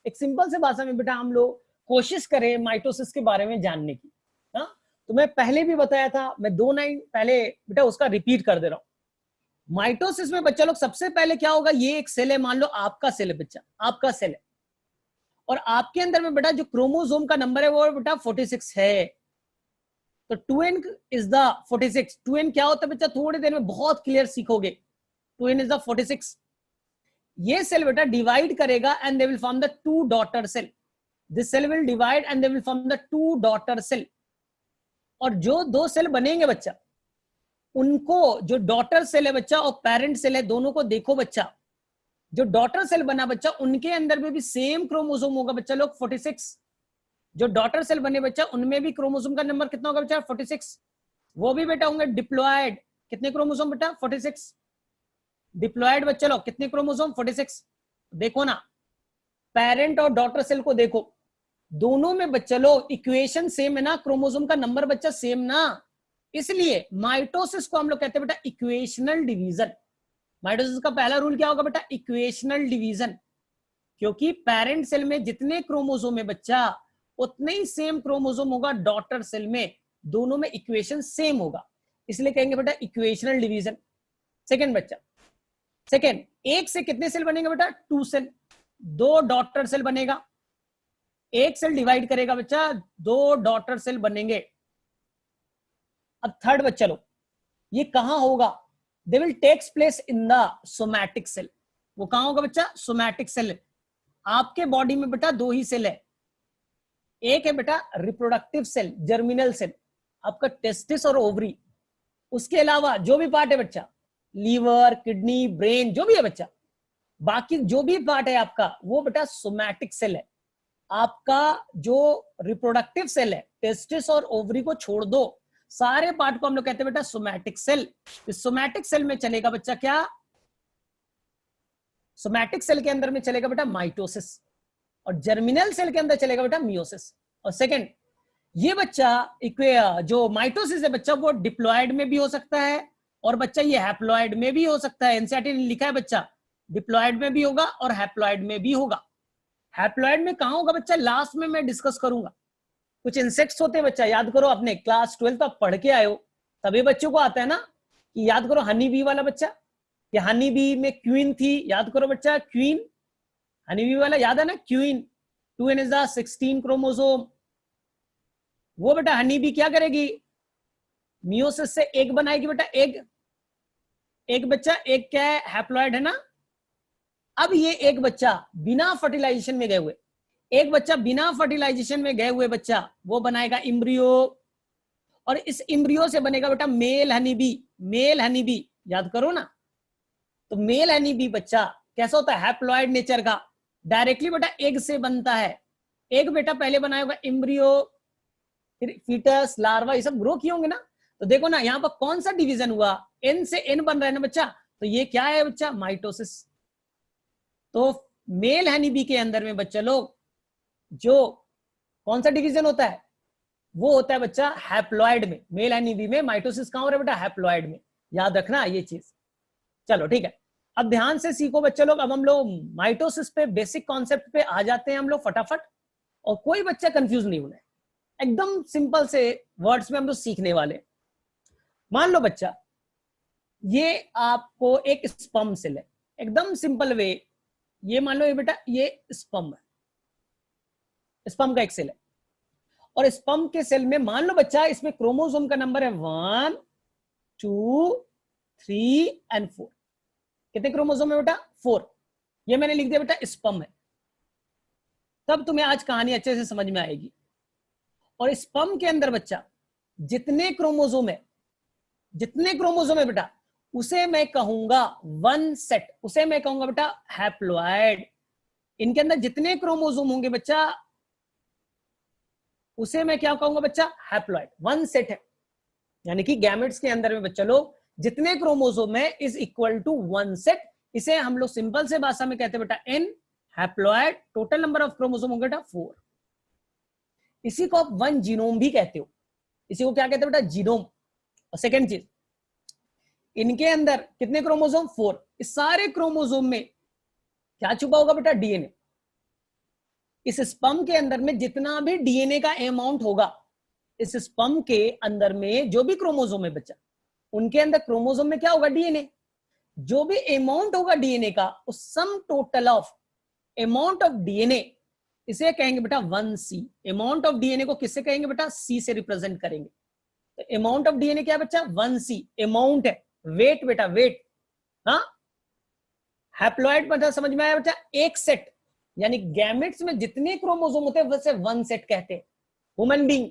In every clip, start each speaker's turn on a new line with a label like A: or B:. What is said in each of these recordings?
A: एक सिंपल से भाषा में बेटा हम लोग कोशिश करें माइटोसिस के बारे में जानने की। हाँ, तो मैं पहले भी बताया था, मैं 2 लाइन पहले बेटा उसका रिपीट कर दे रहा हूं। माइटोसिस में बच्चा लोग सबसे पहले क्या होगा, ये एक सेल है, मान लो आपका सेल है बच्चा, आपका सेल है, और आपके अंदर में बेटा जो क्रोमोसोम का नंबर है वो बेटा 46 है। तो 2n इज द 46। 2n क्या होता है बच्चा, थोड़ी देर में बहुत क्लियर सीखोगे। 2n is the 46। ये सेल बेटा डिवाइड करेगा and they will form the 2 daughter cell. This cell will divide and they will form the 2 daughter cell. और जो 2 सेल बनेंगे बच्चा, उनको जो डॉटर सेल है बच्चा और पेरेंट सेल है, दोनों को देखो बच्चा, जो डॉटर सेल बना बच्चा उनके अंदर में भी सेम क्रोमोसोम होगा बच्चा लोग 46। जो डॉटर सेल बने बच्चा उनमें भी क्रोमोसोम का नंबर कितना होगा बच्चा 46। वो भी बेटा होंगे डिप्लॉयड। कितने क्रोमोसोम बेटा 46। डिप्लॉयड बच्चा लोग कितने क्रोमोसोम 46। देखो ना, पेरेंट और डॉटर सेल को देखो, दोनों में बच्चा लोग इक्वेशन सेम है ना, क्रोमोसोम का नंबर बच्चा सेम ना, इसलिए माइटोसिस को हम लोग कहते हैं बेटा इक्वेशनल डिवीजन। माइटोसिस का पहला रूल क्या होगा बेटा, इक्वेशनल डिवीजन। क्योंकि पेरेंट सेल में जितने क्रोमोसोम है बच्चा उतने ही सेम क्रोमोसोम होगा डॉटर सेल में, दोनों में इक्वेशन सेम होगा, इसलिए कहेंगे बेटा इक्वेशनल डिवीजन। सेकंड बच्चा, सेकंड, एक से कितने सेल बनेंगे बेटा 2 सेल, 2 डॉटर सेल बनेगा। एक सेल डिवाइड करेगा बच्चा, 2 डॉटर सेल बनेंगे। अब थर्ड बच्चा लो, ये कहां होगा, they will takes place in the somatic cell. वो कहां होगा बच्चा, सोमैटिक सेल। आपके बॉडी में बेटा 2 ही सेल है, एक है बेटा रिप्रोडक्टिव सेल, जर्मिनल सेल, आपका टेस्टिस और ओवरी। उसके अलावा जो भी पार्ट है बच्चा, लीवर, किडनी, ब्रेन, जो भी है बच्चा, बाकी जो भी पार्ट है आपका वो बेटा सोमैटिक सेल है। आपका जो रिप्रोडक्टिव सेल है, टेस्टिस और ओवरी को छोड़ दो, सारे पार्ट को हम लोग कहते हैं बेटा सोमैटिक सेल। इस सोमैटिक सेल में चलेगा बच्चा क्या, सोमैटिक सेल के अंदर में चलेगा बेटा माइटोसिस, और जर्मिनल सेल के अंदर चलेगा बेटा मियोसिस। और सेकंड, ये बच्चा जो माइटोसिस है बच्चा वो डिप्लॉयड में भी हो सकता है, और बच्चा ये हैप्लॉयड में भी हो सकता है। एनसीईआरटी ने लिखा है बच्चा डिप्लॉयड में भी होगा और हैप्लॉयड में भी होगा। हैप्लॉयड में कहां होगा बच्चा, लास्ट में मैं डिस्कस करूंगा। कुछ इंसेक्ट्स होते हैं बच्चा, याद करो, अपने क्लास 12 आप पढ़ के आए हो, तभी बच्चों को आता है ना, कि याद करो हनी बी वाला बच्चा, कि हनी बी में क्वीन थी, याद करो बच्चा, क्वीन, हनी बी वाला याद है ना, queen. 2n is the 16 chromosome. वो बेटा हनी बी क्या करेगी, मियोसिस से एग बनाएगी बेटा, एग, एक बच्चा, एक क्या है, हैप्लॉयड है ना। अब ये एक बच्चा बिना फर्टिलाइजेशन में गए हुए, एक बच्चा बिना फर्टिलाइजेशन में गए हुए बच्चा, वो बनाएगा इम्ब्रियो, और इस इम्ब्रियो से बनेगा बेटा male honey bee. Male honey bee याद करो ना, तो मेल हनी बी बच्चा कैसा होता है, हैप्लॉयड नेचर का, डायरेक्टली बेटा एग से बनता है। एक बेटा पहले बनाया होगा इम्ब्रियो, फिर फीटस, लार्वा, ये सब ग्रो किए होंगे ना। तो देखो ना यहाँ पर कौन सा डिवीजन हुआ, एन से एन बन रहा है ना बच्चा, तो ये क्या है बच्चा, माइटोसिस। तो मेल हनी बी के अंदर में बच्चा लोग जो कौन सा डिवीजन होता है, वो होता है बच्चा हैप्लॉयड में। मेल हनी बी में माइटोसिस कहां हो रहा है बेटा, हैप्लॉयड में, याद रखना ये चीज। चलो ठीक है, अब ध्यान से सीखो बच्चे लोग। अब हम लोग माइटोसिस पे बेसिक कॉन्सेप्ट पे आ जाते हैं हम लोग फटाफट, और कोई बच्चा कंफ्यूज नहीं होना है, एकदम सिंपल से वर्ड्स में हम लोग सीखने वाले। मान लो बच्चा, ये आपको एक स्पर्म सेल है, एकदम सिंपल वे, ये मान लो ये बेटा ये स्पर्म है, स्पर्म का एक सेल है, और स्पर्म के सेल में मान लो बच्चा इसमें क्रोमोसोम का नंबर है 1 2 3 एंड 4। कितने क्रोमोसोम है बेटा, 4। ये मैंने लिख दिया बेटा स्पर्म है, तब तुम्हें आज कहानी अच्छे से समझ में आएगी। और स्पर्म के अंदर बच्चा जितने क्रोमोसोम है, जितने क्रोमोसोम है बेटा, उसे मैं कहूंगा 1 सेट, उसे मैं कहूंगा बेटा हैप्लॉयड। इनके अंदर जितने क्रोमोसोम होंगे बच्चा, उसे मैं क्या कहूंगा बच्चा, हैप्लॉयड, 1 सेट है। यानी कि गैमेट्स के अंदर में बच्चा लोग जितने क्रोमोसोम है इज इक्वल टू 1 सेट। इसे हम लोग सिंपल से भाषा में कहते हैं बेटा N, haploid, total number of chromosome होंगे बेटा 4। इसी को आप 1 जीनोम भी कहते हो, इसी को क्या कहते हैं बेटा, जीनोम। और सेकेंड चीज, इनके अंदर कितने क्रोमोसोम, 4। इस सारे क्रोमोसोम में क्या छुपा होगा बेटा, डीएनए। इस स्पर्म के अंदर में जितना भी डीएनए का अमाउंट होगा, इस स्पर्म के अंदर में जो भी क्रोमोसोम है बच्चा, उनके अंदर क्रोमोसोम में क्या होगा, डीएनए। जो भी अमाउंट होगा डीएनए का, उस sum total of amount of DNA, इसे कहेंगे बेटा 1C। अमाउंट ऑफ डीएनए को किससे कहेंगे बेटा, C से रिप्रेजेंट करेंगे। तो अमाउंट ऑफ डीएनए क्या है बच्चा, 1C। अमाउंट है, वेट बेटा, वेट। हाँ, हैप्लॉइड मतलब समझ में आया बच्चा, एक सेट, यानी गैमेट्स में जितने क्रोमोसोम होते हैं वैसे 1 सेट कहते हैं। ह्यूमन बीइंग,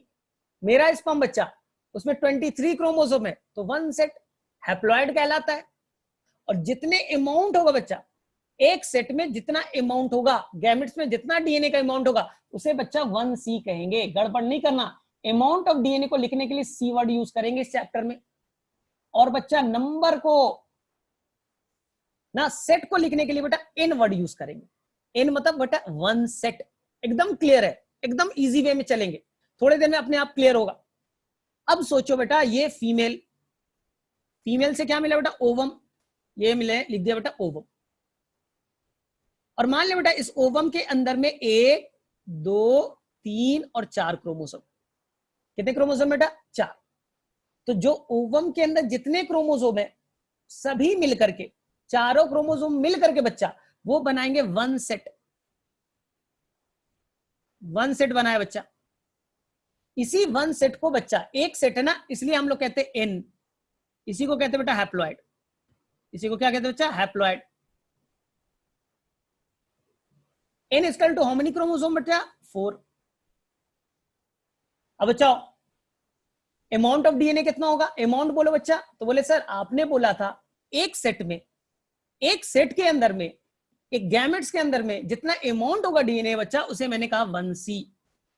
A: मेरा स्पर्म बच्चा, उसमें 23 क्रोमोसोम है, तो 1 सेट हैप्लॉइड कहलाता है। और जितने अमाउंट होगा बच्चा, एक सेट में जितना अमाउंट होगा, गैमेट्स में जितना डीएनए का अमाउंट होगा, उसे बच्चा 1C कहेंगे। गड़बड़ नहीं करना, अमाउंट ऑफ डीएनए को लिखने के लिए C वर्ड यूज करेंगे इस चैप्टर में। और बच्चा नंबर को ना, सेट को लिखने के लिए बेटा N वर्ड यूज करेंगे। N मतलब बेटा 1 सेट। एकदम क्लियर है, एकदम इजी वे में चलेंगे, थोड़े देर में अपने आप क्लियर होगा। अब सोचो बेटा, ये फीमेल, फीमेल से क्या मिला बेटा, ओवम। ये मिले, लिख दिया बेटा ओवम। और मान ले बेटा इस ओवम के अंदर में 1, 2, 3 और 4 क्रोमोसोम। कितने क्रोमोसोम बेटा, 4। तो जो ओवम के अंदर जितने क्रोमोसोम है, सभी मिलकर के, चारों क्रोमोसोम मिलकर के बच्चा, वो बनाएंगे 1 सेट। 1 सेट बनाया बच्चा। इसी 1 सेट को बच्चा, एक सेट है ना, इसलिए हम लोग कहते हैं N। इसी को कहते हैं बेटा हैप्लॉइड। इसी को क्या कहते हैं बच्चा, haploid. N equal to how many chromosome बच्चा, 4। अब बच्चा अमाउंट ऑफ डीएनए कितना होगा, अमाउंट बोलो बच्चा। तो बोले सर आपने बोला था एक सेट में, एक सेट के अंदर में, एक गैमेट्स के अंदर में जितना अमाउंट होगा डीएनए बच्चा, उसे मैंने कहा 1C।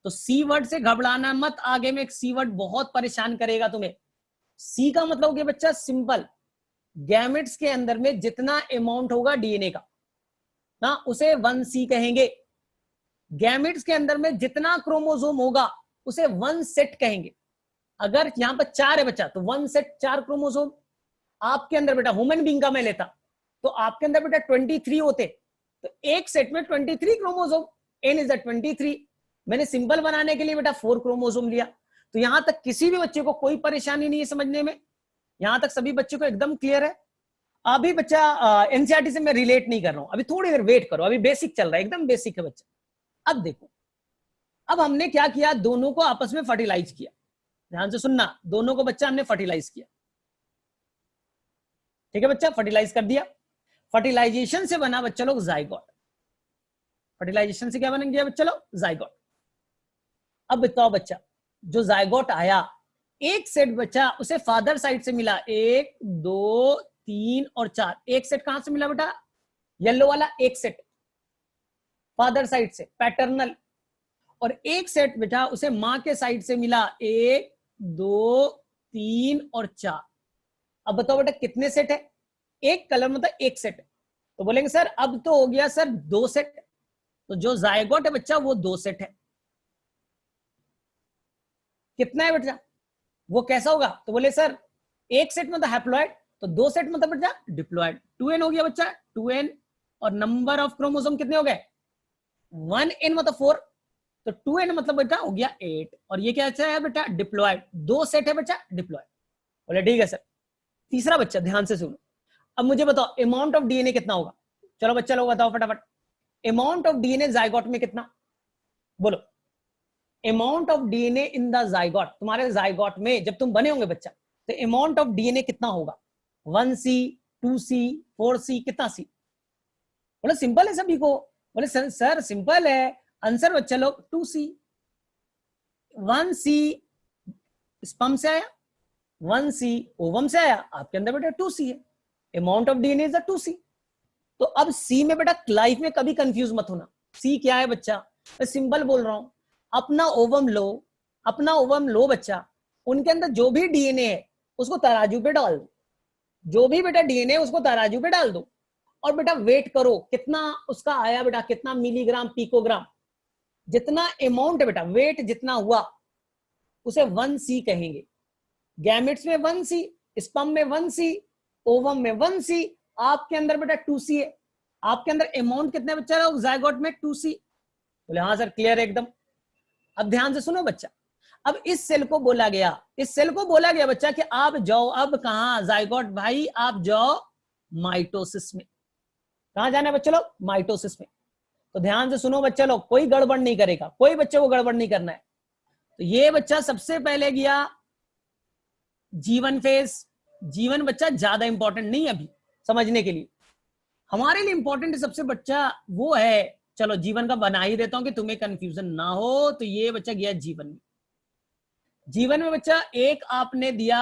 A: तो C वर्ड से घबराना मत, आगे में एक C वर्ड बहुत परेशान करेगा तुम्हें। C का मतलब हो गया बच्चा सिंपल, गैमेट्स के अंदर में जितना अमाउंट होगा डीएनए का ना, उसे 1C कहेंगे। गैमेट्स के अंदर में जितना क्रोमोसोम होगा, उसे 1 सेट कहेंगे। अगर यहां पर 4 है बच्चा, तो 1 सेट 4 क्रोमोसोम। आपके अंदर बेटा, ह्यूमन बीइंग का मैं लेता, तो आपके अंदर बेटा 23 होते, तो एक सेट में 23 क्रोमोसोम। N is the 23। मैंने सिंपल बनाने के लिए बेटा 4 क्रोमोसोम लिया। तो यहां तक किसी भी बच्चे को कोई परेशानी नहीं है समझने में, यहां तक सभी बच्चों को एकदम क्लियर है। अभी बच्चा एनसीईआरटी से मैं रिलेट नहीं कर रहा हूं, अभी थोड़ी देर वेट करो, अभी बेसिक चल रहा है, एकदम बेसिक है बच्चा। अब देखो, अब हमने क्या किया, दोनों को आपस में फर्टिलाइज किया। ध्यान से सुनना, दोनों को बच्चा हमने फर्टिलाइज किया, ठीक है बच्चा, फर्टिलाइज कर दिया। फर्टिलाइजेशन से बना बच्चा लोग जाइगोट। फर्टिलाइजेशन से क्या बन गया बच्चा लोग, जाइगोट। अब बताओ बच्चा, जो जाइगोट आया, एक सेट बच्चा उसे फादर साइड से मिला, 1, 2, 3 और 4। एक सेट कहां से मिला बेटा, येलो वाला एक सेट फादर साइड से, पैटर्नल। और एक सेट बेटा उसे मां के साइड से मिला, 1, 2, 3 और 4। अब बताओ बेटा कितने सेट है, एक कलर मतलब एक सेट। तो बोलेंगे सर अब तो हो गया सर 2 सेट। तो जो जायगोट है बच्चा वो 2 सेट है। कितना है बेटा, वो कैसा होगा, तो बोले सर एक सेट मतलब हैप्लॉइड, तो 2 सेट मतलब बेटा डिप्लॉइड। 2n हो गया बच्चा, 2n। और नंबर ऑफ क्रोमोसोम कितने हो गए, 1n मतलब 4, तो 2n मतलब बेटा हो गया 8। और ये क्या है बेटा, डिप्लॉइड। 2 सेट है बच्चा डिप्लॉइड। बोले ठीक है सर। तीसरा बच्चा ध्यान से सुनो, अब मुझे बताओ अमाउंट ऑफ डीएनए कितना होगा। चलो बच्चा लोग बताओ फटाफट, अमाउंट ऑफ डीएनए जाइगोट में कितना, बोलो। Amount of DNA in the zygote, तुम्हारे जाइगोट में जब तुम बने होंगे बच्चा, तो अमाउंट ऑफ डीएनए कितना होगा, 1C, 2C, 4C, कितना C। बोले सिंपल है सभी को। बोले सर सिंपल है, आंसर बच्चा लोग 2C। 1C स्पर्म से आया, 1C ओवम से आया, आपके अंदर बेटा 2C है। Amount of DNA is 2C। तो अब C में बेटा लाइफ में कभी कंफ्यूज मत होना, C क्या है बच्चा, मैं सिंपल बोल रहा हूं। अपना ओवम लो, अपना ओवम लो बच्चा, उनके अंदर जो भी डीएनए है उसको तराजू पे डाल दो, जो भी बेटा डीएनए उसको तराजू पे डाल दो, और बेटा वेट करो कितना उसका आया बेटा, कितना मिलीग्राम पिकोग्राम, जितना अमाउंट है बेटा, वेट जितना हुआ उसे 1C कहेंगे। गैमेट्स में 1C, स्पर्म में 1C, ओवम में 1C, आपके अंदर बेटा 2C है। आपके अंदर अमाउंट कितने बच्चा है जाइगोट में, 2C। बोले हाँ सर क्लियर है एकदम। अब ध्यान से सुनो बच्चा, अब इस सेल को बोला गया बच्चा कि आप जाओ, अब कहा जाइगोट भाई, आप जाओ माइटोसिस में। कहां जाना है बच्चे लोग? माइटोसिस में। तो ध्यान से सुनो बच्चा लोग, कोई गड़बड़ नहीं करेगा, कोई बच्चे को गड़बड़ नहीं करना है। तो ये बच्चा सबसे पहले गया जीवन फेज। जीवन बच्चा ज्यादा इंपॉर्टेंट नहीं अभी समझने के लिए, हमारे लिए इंपॉर्टेंट सबसे बच्चा वो है, चलो जीवन का बना ही देता हूं कि तुम्हें कंफ्यूजन ना हो। तो ये बच्चा गया जीवन में। जीवन में बच्चा एक आपने दिया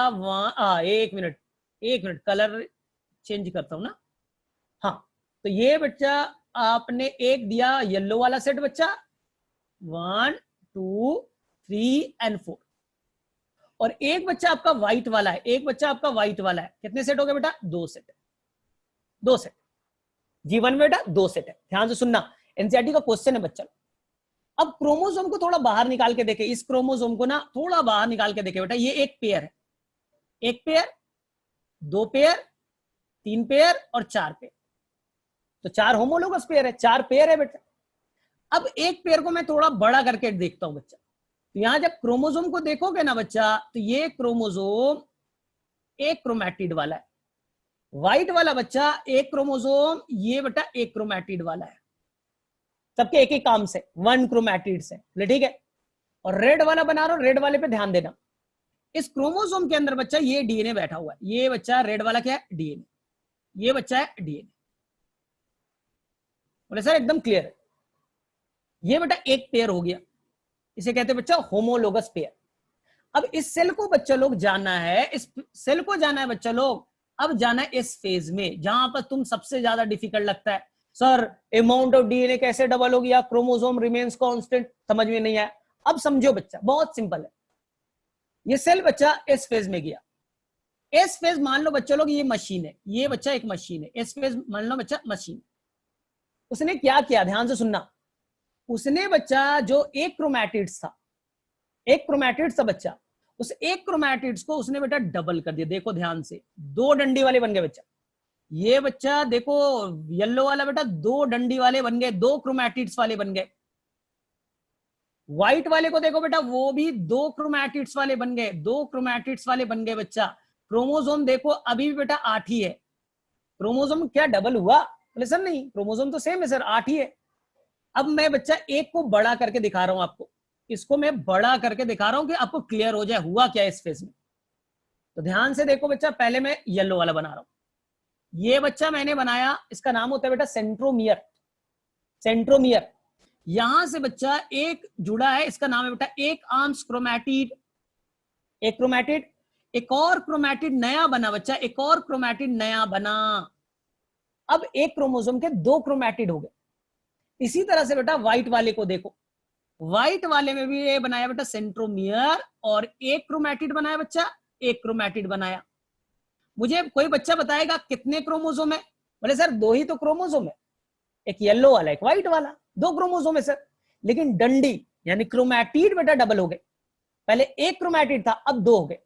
A: एक मिनट कलर चेंज करता हूं ना। हाँ, तो ये बच्चा आपने एक दिया येलो वाला सेट बच्चा 1 2 3 and 4, और एक बच्चा आपका व्हाइट वाला है, कितने सेट हो गए बेटा? 2 सेट। जीवन में बेटा 2 सेट है। ध्यान से सुनना, एनसीईआरटी का क्वेश्चन है बच्चा। अब क्रोमोसोम को थोड़ा बाहर निकाल के देखे, इस क्रोमोसोम को ना थोड़ा बाहर निकाल के देखे बेटा। ये एक पेयर है, 1 पेयर, 2 पेयर, 3 पेयर और 4 पेयर। तो 4 होमोलोगस पेयर है, 4 पेयर है बेटा। अब एक पेयर को मैं थोड़ा बड़ा करके देखता हूं बच्चा। तो यहां जब क्रोमोसोम को देखोगे ना बच्चा, तो ये क्रोमोसोम एक क्रोमैटिड वाला है, व्हाइट वाला बच्चा एक क्रोमोसोम ये बेटा एक क्रोमैटिड वाला है, सबके एक ही काम से 1 क्रोमैटिड से, ठीक है। और रेड वाला बना रहा हूं, रेड वाले पे ध्यान देना। इस क्रोमोसोम के अंदर बच्चा ये डीएनए बैठा हुआ है, ये बच्चा रेड वाला क्या है? डीएनए। ये बच्चा है डीएनए। बोले सर एकदम क्लियर है। ये बेटा एक पेयर हो गया, इसे कहते हैं बच्चा होमोलोगस पेयर। अब इस सेल को बच्चा लोग जाना है, इस सेल को जाना है बच्चा लोग, अब जाना है इस फेज में जहां पर तुम सबसे ज्यादा डिफिकल्ट लगता है, सर अमाउंट ऑफ डीएनए कैसे डबल हो गया, क्रोमोसोम रिमेन्स कांस्टेंट, समझ में नहीं आया। अब समझो बच्चा, बहुत सिंपल है। ये सेल बच्चा इस फेज में गया, एस फेज मान लो बच्चा लोग ये मशीन है, ये बच्चा एक मशीन है, एस फेज मान लो बच्चा मशीन। उसने क्या किया, ध्यान से सुनना। उसने बच्चा जो एक क्रोमैटिड्स था बच्चा, उस एक क्रोमैटिड्स को उसने बेटा डबल कर दिया। देखो ध्यान से, 2 डंडी वाले बन गए बच्चा। ये बच्चा देखो येलो वाला बेटा 2 डंडी वाले बन गए, 2 क्रोमैटिड्स वाले बन गए। व्हाइट वाले को देखो बेटा, वो भी 2 क्रोमैटिड्स वाले बन गए, 2 क्रोमैटिड्स वाले बन गए बच्चा। क्रोमोसोम देखो अभी भी बेटा 8 ही है। क्रोमोसोम क्या डबल हुआ? बोले सर नहीं, क्रोमोसोम तो सेम है सर, 8 ही है। अब मैं बच्चा एक को बड़ा करके दिखा रहा हूं आपको, इसको मैं बड़ा करके दिखा रहा हूं कि आपको क्लियर हो जाए हुआ क्या इस फेज में। तो ध्यान से देखो बच्चा, पहले मैं येलो वाला बना रहा हूं। ये बच्चा मैंने बनाया, इसका नाम होता है बेटा सेंट्रोमियर। यहां से बच्चा एक जुड़ा है, इसका नाम है बेटा एक आर्म्स क्रोमैटिड। एक और क्रोमैटिड नया बना बच्चा, एक और क्रोमैटिड नया बना। अब एक क्रोमोसोम के 2 क्रोमैटिड हो गए। इसी तरह से बेटा व्हाइट वाले को देखो, व्हाइट वाले में भी ये बनाया बेटा सेंट्रोमियर, और एक क्रोमैटिड बनाया बच्चा, एक क्रोमैटिड बनाया। मुझे कोई बच्चा बताएगा कितने क्रोमोसोम है? बोले सर 2 ही तो क्रोमोसोम है, एक येलो वाला एक व्हाइट वाला, 2 क्रोमोसोम है सर। लेकिन डंडी यानी क्रोमैटिड बेटा डबल हो गए। पहले एक क्रोमैटिड था, अब 2 हो गए।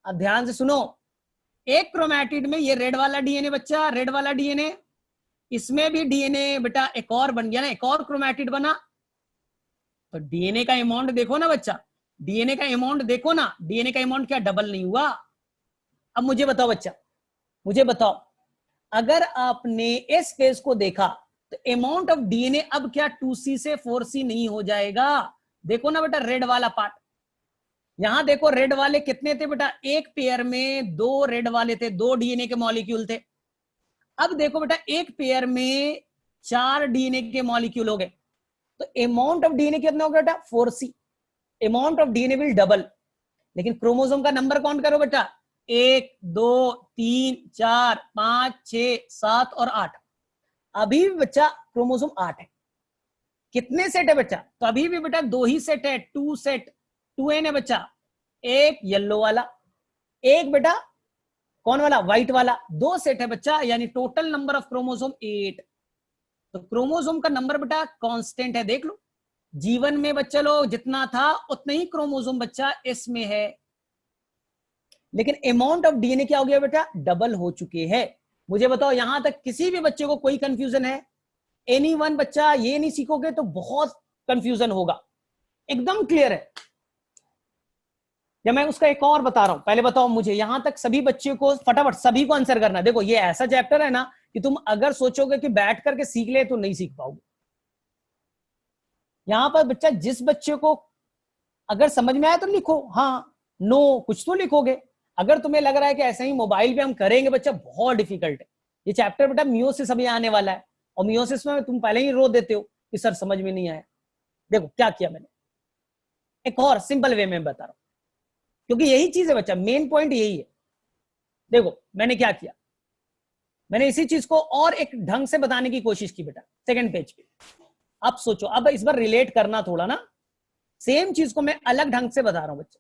A: अब ध्यान से सुनो, एक क्रोमैटिड में ये रेड वाला डीएनए बच्चा, रेड वाला डीएनए, इसमें भी डीएनए बेटा एक और बन गया ना, एक और क्रोमैटिड बना। तो डीएनए का अमाउंट देखो ना बच्चा, डीएनए का अमाउंट देखो ना, डीएनए का अमाउंट क्या डबल नहीं हुआ? अब मुझे बताओ बच्चा, मुझे बताओ, अगर आपने इस फेज को देखा तो अमाउंट ऑफ डीएनए अब क्या 2C से 4C नहीं हो जाएगा? देखो ना बेटा रेड वाला पार्ट, यहां देखो रेड वाले कितने थे बेटा, एक पेयर में 2 रेड वाले थे, 2 डीएनए के मॉलिक्यूल थे। अब देखो बेटा एक पेयर में 4 डीएनए के मॉलिक्यूल हो गए। तो अमाउंट ऑफ डीएनए कितना होगा बेटा? 4C। Amount of DNA will double. लेकिन क्रोमोसोम का नंबर काउंट करो बेटा, 1 2 3 4 5 6 7 और 8। अभी भी बच्चा क्रोमोसोम 8 है। कितने सेट है बच्चा? तो अभी भी बेटा 2 ही सेट है, 2 सेट, 2n है बच्चा। एक येलो वाला, एक बेटा कौन वाला? व्हाइट वाला। 2 सेट है बच्चा, यानी टोटल नंबर ऑफ क्रोमोसोम 8। तो क्रोमोसोम का नंबर बेटा कांस्टेंट है, देख लो। जीवन में बच्चा लोग जितना था उतना ही क्रोमोसोम बच्चा इसमें है, लेकिन अमाउंट ऑफ डीएनए क्या हो गया बेटा? डबल हो चुके हैं। मुझे बताओ यहां तक किसी भी बच्चे को कोई कंफ्यूजन है? एनीवन बच्चा ये नहीं सीखोगे तो बहुत कंफ्यूजन होगा, एकदम क्लियर है। या मैं उसका एक और बता रहा हूं, पहले बताओ मुझे, यहां तक सभी बच्चों को फटाफट सभी को आंसर करना। देखो ये ऐसा चैप्टर है ना कि तुम अगर सोचोगे कि बैठ करके सीख ले तो नहीं सीख पाओगे। यहां पर बच्चा, जिस बच्चे को अगर समझ में आया तो लिखो हाँ नो, कुछ तो लिखोगे। अगर तुम्हें लग रहा है कि ऐसे ही मोबाइल पे हम करेंगे बच्चा, बहुत डिफिकल्ट है ये चैप्टर बेटा। मियोसिस अभी आने वाला है, और मियोसिस में तुम पहले ही रो देते हो कि सर समझ में नहीं आया। देखो क्या किया मैंने, एक और सिंपल वे में बता रहा हूं, क्योंकि यही चीज है बच्चा, मेन पॉइंट यही है। देखो मैंने क्या किया, मैंने इसी चीज को और एक ढंग से बताने की कोशिश की बेटा, सेकंड पेज पे। अब सोचो, अब इस बार रिलेट करना थोड़ा ना, सेम चीज को मैं अलग ढंग से बता रहा हूं बच्चा।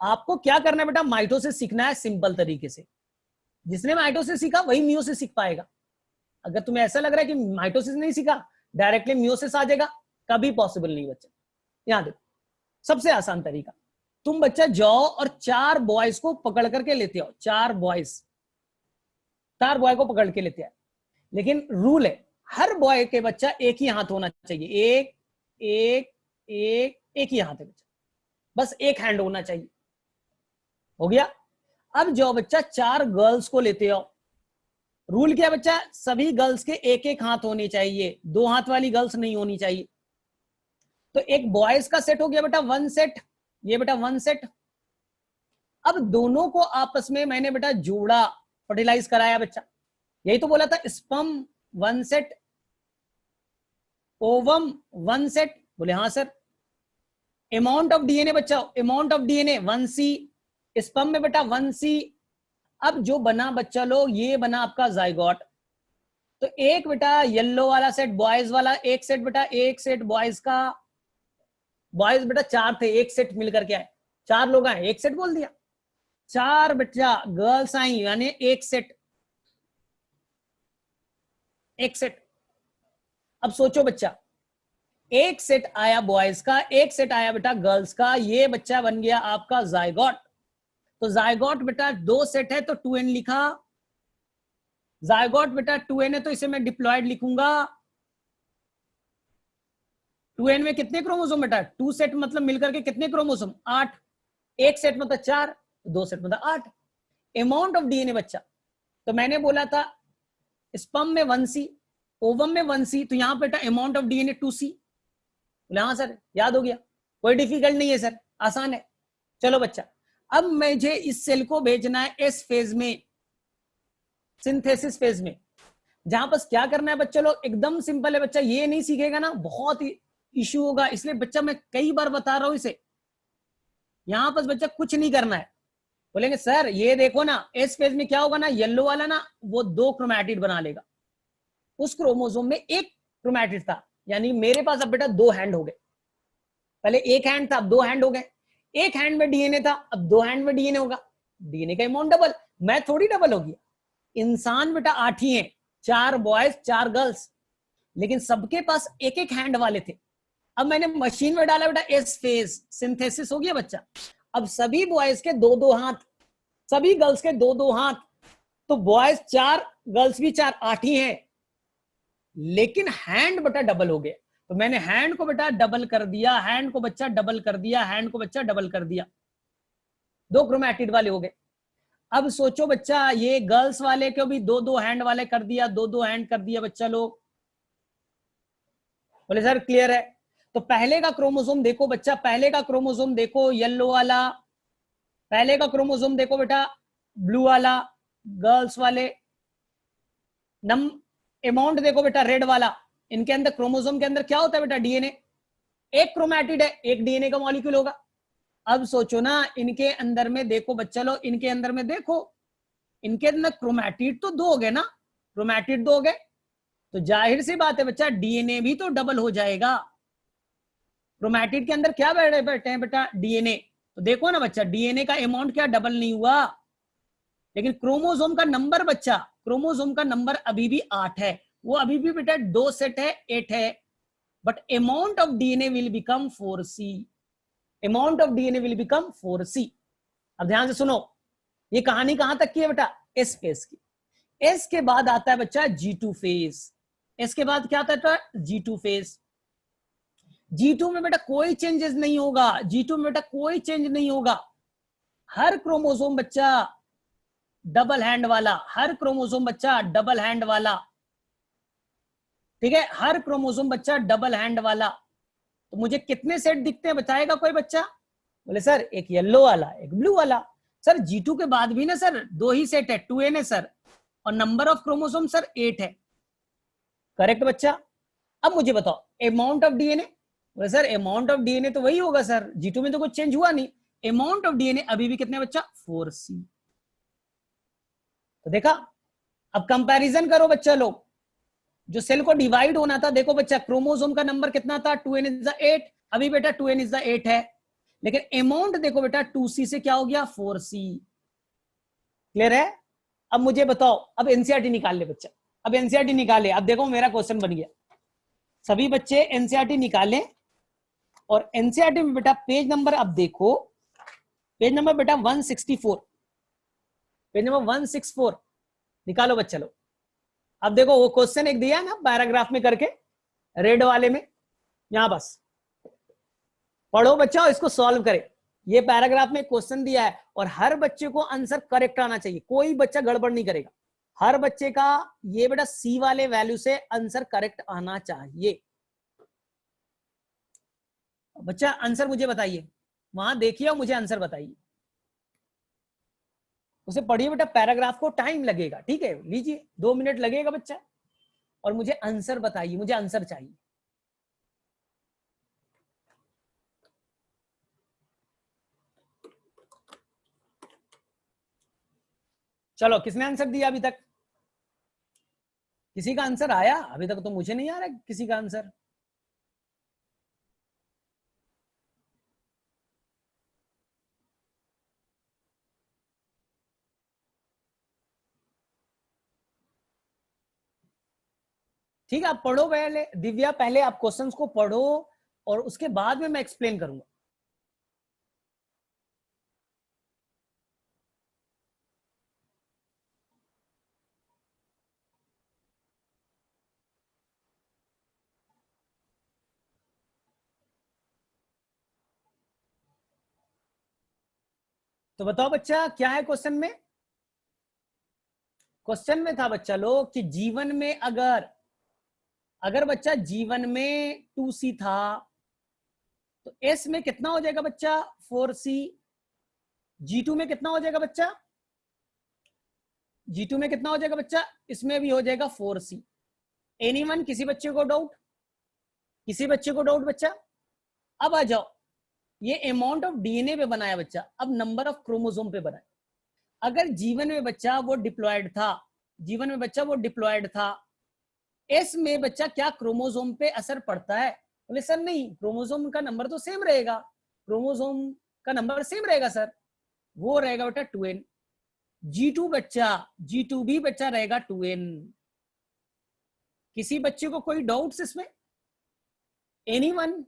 A: आपको क्या करना है बेटा, माइटोसिस सीखना है सिंपल तरीके से। जिसने माइटोसिस सीखा वही मियोसिस सीख पाएगा। अगर तुम्हें ऐसा लग रहा है कि माइटोसिस नहीं सीखा डायरेक्टली मियोसिस आ जाएगा, कभी पॉसिबल नहीं बच्चा। यहां देखो सबसे आसान तरीका, तुम बच्चा जाओ और 4 बॉयज को पकड़ करके लेते आओ, 4 बॉय को पकड़ के लेते आए। लेकिन रूल है, हर बॉय के बच्चा एक ही हाथ होना चाहिए, एक एक एक एक ही हाथ है बच्चा, बस एक हैंड होना चाहिए। हो गया। अब जो बच्चा 4 गर्ल्स को लेते आओ, रूल क्या बच्चा, सभी गर्ल्स के एक एक हाथ होने चाहिए, 2 हाथ वाली गर्ल्स नहीं होनी चाहिए। तो एक बॉयज का सेट हो गया बेटा 1 सेट, ये बेटा 1 सेट। अब दोनों को आपस में मैंने बेटा जोड़ा, फर्टिलाइज कराया बच्चा। यही तो बोला था, स्पर्म 1 सेट, ओवम 1 सेट। बोले हाँ सर। अमाउंट ऑफ डीएनए बच्चा, amount of DNA 1C, sperm में बेटा 1C। अब जो बना बच्चा लोग, ये बना आपका जाइगोट। तो एक बेटा येलो वाला सेट बॉयज वाला, एक सेट बेटा, एक सेट बॉयज का। बॉयज बेटा 4 थे, एक सेट मिलकर के आए, 4 लोग आए, एक सेट बोल दिया। 4 बच्चा गर्ल्स आई, यानी एक सेट, एक सेट। अब सोचो बच्चा, एक सेट आया बॉयज का, एक सेट आया बेटा गर्ल्स का, ये बच्चा बन गया आपका जाइगोट। तो जाइगोट बेटा 2 सेट है तो 2n लिखा। जाइगोट बेटा 2n है तो इसे मैं डिप्लॉयड लिखूंगा। 2n में कितने क्रोमोसोम बेटा, 2 सेट मतलब मिलकर के कितने क्रोमोसोम, 8। एक सेट मतलब 4, 2 सेट मतलब 8। अमाउंट ऑफ डीएनए बच्चा, तो मैंने बोला था स्पर्म में 1C, ओवम में 1C, तो यहां बेटा अमाउंट ऑफ डीएनए 2C। बोले हाँ सर याद हो गया, कोई डिफिकल्ट नहीं है सर, आसान है। चलो बच्चा, अब मुझे इस सेल को भेजना है एस फेज में, सिंथेसिस फेज में। जहां पर क्या करना है बच्चा लोग, एकदम सिंपल है बच्चा, ये नहीं सीखेगा ना बहुत इश्यू होगा, इसलिए बच्चा मैं कई बार बता रहा हूं इसे। यहां पर बच्चा कुछ नहीं करना है। बोलेंगे सर ये देखो ना, एस फेज में क्या होगा ना, येलो वाला ना वो 2 क्रोमैटिड बना लेगा। उस क्रोमोसोम में 1 क्रोमैटिड था, यानी मेरे पास अब बेटा 2 हैंड हो गए। पहले 1 हैंड था, अब 2 हैंड हो गए। 1 हैंड में डीएनए था, अब 2 हैंड में डीएनए होगा। डीएनए का अमाउंट डबल, मैं थोड़ी डबल हो गया। इंसान बेटा 8 ही है, 4 बॉयज 4 गर्ल्स, लेकिन सबके पास एक एक हैंड वाले थे। अब मैंने मशीन में डाला बेटा एस फेज, सिंथेसिस हो गया बच्चा। अब सभी बॉयज के 2-2 हाथ, सभी गर्ल्स के 2-2 हाथ, तो बॉयज 4 गर्ल्स भी 4, 8 ही हैं, लेकिन हैंड बेटा डबल हो गए। तो मैंने हैंड को बेटा डबल कर दिया, हैंड को बच्चा डबल कर दिया, हैंड को बच्चा डबल कर दिया, 2 क्रोमैटिड वाले हो गए। अब सोचो बच्चा, ये गर्ल्स वाले को भी 2-2 हैंड वाले कर दिया, 2-2 हैंड कर दिया बच्चा लोग। बोले सर क्लियर है। तो पहले का क्रोमोसोम देखो बच्चा, पहले का क्रोमोसोम देखो येलो वाला, पहले का क्रोमोसोम देखो बेटा ब्लू वाला, गर्ल्स वाले। नम अमाउंट देखो बेटा रेड वाला। इनके अंदर क्रोमोसोम के अंदर क्या होता है बेटा, डीएनए। एक क्रोमैटिड है, एक डीएनए का मॉलिक्यूल होगा। अब सोचो ना, इनके अंदर में देखो बच्चा लोग, इनके अंदर में देखो, इनके अंदर क्रोमैटिड तो 2 हो गए ना, क्रोमैटिड 2 हो गए, तो जाहिर सी बात है बच्चा डीएनए भी तो डबल हो जाएगा। क्रोमैटिड के अंदर क्या बैठे हैं बेटा, डीएनए। तो देखो ना बच्चा, डीएनए का अमाउंट क्या डबल नहीं हुआ, लेकिन क्रोमोसोम का नंबर बच्चा, क्रोमोसोम का नंबर अभी भी 8 है, वो अभी भी बेटा 2 सेट है, 8 है, but amount of DNA will become 4C, amount of DNA will become 4C। अब ध्यान से सुनो, ये कहानी कहां तक की है बेटा, एस फेज की। एस के बाद आता है बच्चा G2 फेज। एस के बाद क्या आता है G2 फेज। G2 में बेटा कोई चेंजेस नहीं होगा, G2 में बेटा कोई चेंज नहीं होगा। हर क्रोमोसोम बच्चा डबल हैंड वाला, हर क्रोमोसोम बच्चा डबल हैंड वाला, ठीक है, हर क्रोमोसोम बच्चा डबल हैंड वाला। तो मुझे कितने सेट दिखते हैं बताएगा कोई बच्चा? बोले सर एक येलो वाला, एक ब्लू वाला। सर G2 के बाद भी ना सर 2 ही सेट है, 2n है सर, और नंबर ऑफ क्रोमोसोम सर 8 है। करेक्ट बच्चा। अब मुझे बताओ अमाउंट ऑफ डीएनए। बोले सर अमाउंट ऑफ डीएनए तो वही होगा सर, G2 में तो कुछ चेंज हुआ नहीं। अमाउंट ऑफ डीएनए अभी भी कितने बच्चा? 4C। तो देखा, अब कंपैरिजन करो बच्चा लोग, जो सेल को डिवाइड होना था, देखो बच्चा क्रोमोसोम का नंबर कितना था? 2n इज द 8, अभी बेटा 2n इज द 8 है, लेकिन अमाउंट देखो बेटा 2C से क्या हो गया? 4C। क्लियर है? अब मुझे बताओ, अब एनसीईआरटी निकाल ले बच्चा, अब एनसीईआरटी निकाले। अब देखो मेरा क्वेश्चन बन गया, सभी बच्चे एनसीईआरटी निकालें, और एनसीईआरटी में बेटा पेज नंबर, अब देखो पेज नंबर बेटा 164, पेज नंबर 164 निकालो बच्चा लोग। अब देखो वो क्वेश्चन एक दिया ना पैराग्राफ में करके, रेड वाले में, यहां बस पढ़ो बच्चा और इसको सॉल्व करे। ये पैराग्राफ में क्वेश्चन दिया है और हर बच्चे को आंसर करेक्ट आना चाहिए, कोई बच्चा गड़बड़ नहीं करेगा। हर बच्चे का ये बेटा सी वाले वैल्यू से आंसर करेक्ट आना चाहिए। बच्चा आंसर मुझे बताइए, वहां देखिए और मुझे आंसर बताइए। उसे पढ़िए बेटा, पैराग्राफ को टाइम लगेगा, ठीक है, लीजिए 2 मिनट लगेगा बच्चा, और मुझे आंसर बताइए, मुझे आंसर चाहिए। चलो किसने आंसर दिया अभी तक? किसी का आंसर आया? अभी तक तो मुझे नहीं आ रहा किसी का आंसर। ठीक है, आप पढ़ो पहले, दिव्या पहले आप क्वेश्चंस को पढ़ो और उसके बाद में मैं एक्सप्लेन करूंगा। तो बताओ बच्चा क्या है क्वेश्चन में? क्वेश्चन में था बच्चा लोग कि जीवन में अगर अगर बच्चा जीवन में 2C था तो S में कितना हो जाएगा बच्चा? 4C। G2 में कितना हो जाएगा बच्चा? G2 में कितना हो जाएगा बच्चा? इसमें भी हो जाएगा 4C। एनीवन, किसी बच्चे को डाउट? किसी बच्चे को डाउट बच्चा? अब आ जाओ, ये अमाउंट ऑफ डीएनए पे बनाया बच्चा, अब नंबर ऑफ क्रोमोसोम पे बनाया। अगर जीवन में बच्चा वो डिप्लॉयड था, जीवन में बच्चा वो डिप्लॉयड था, एस में बच्चा क्या क्रोमोसोम पे असर पड़ता है? बोले सर नहीं, क्रोमोसोम का नंबर तो सेम रहेगा, क्रोमोसोम का नंबर सेम रहेगा सर, वो रहेगा बेटा 2n। G2 बच्चा, G2 भी बच्चा रहेगा 2n। किसी बच्चे को कोई डाउट्स इसमें? एनीवन,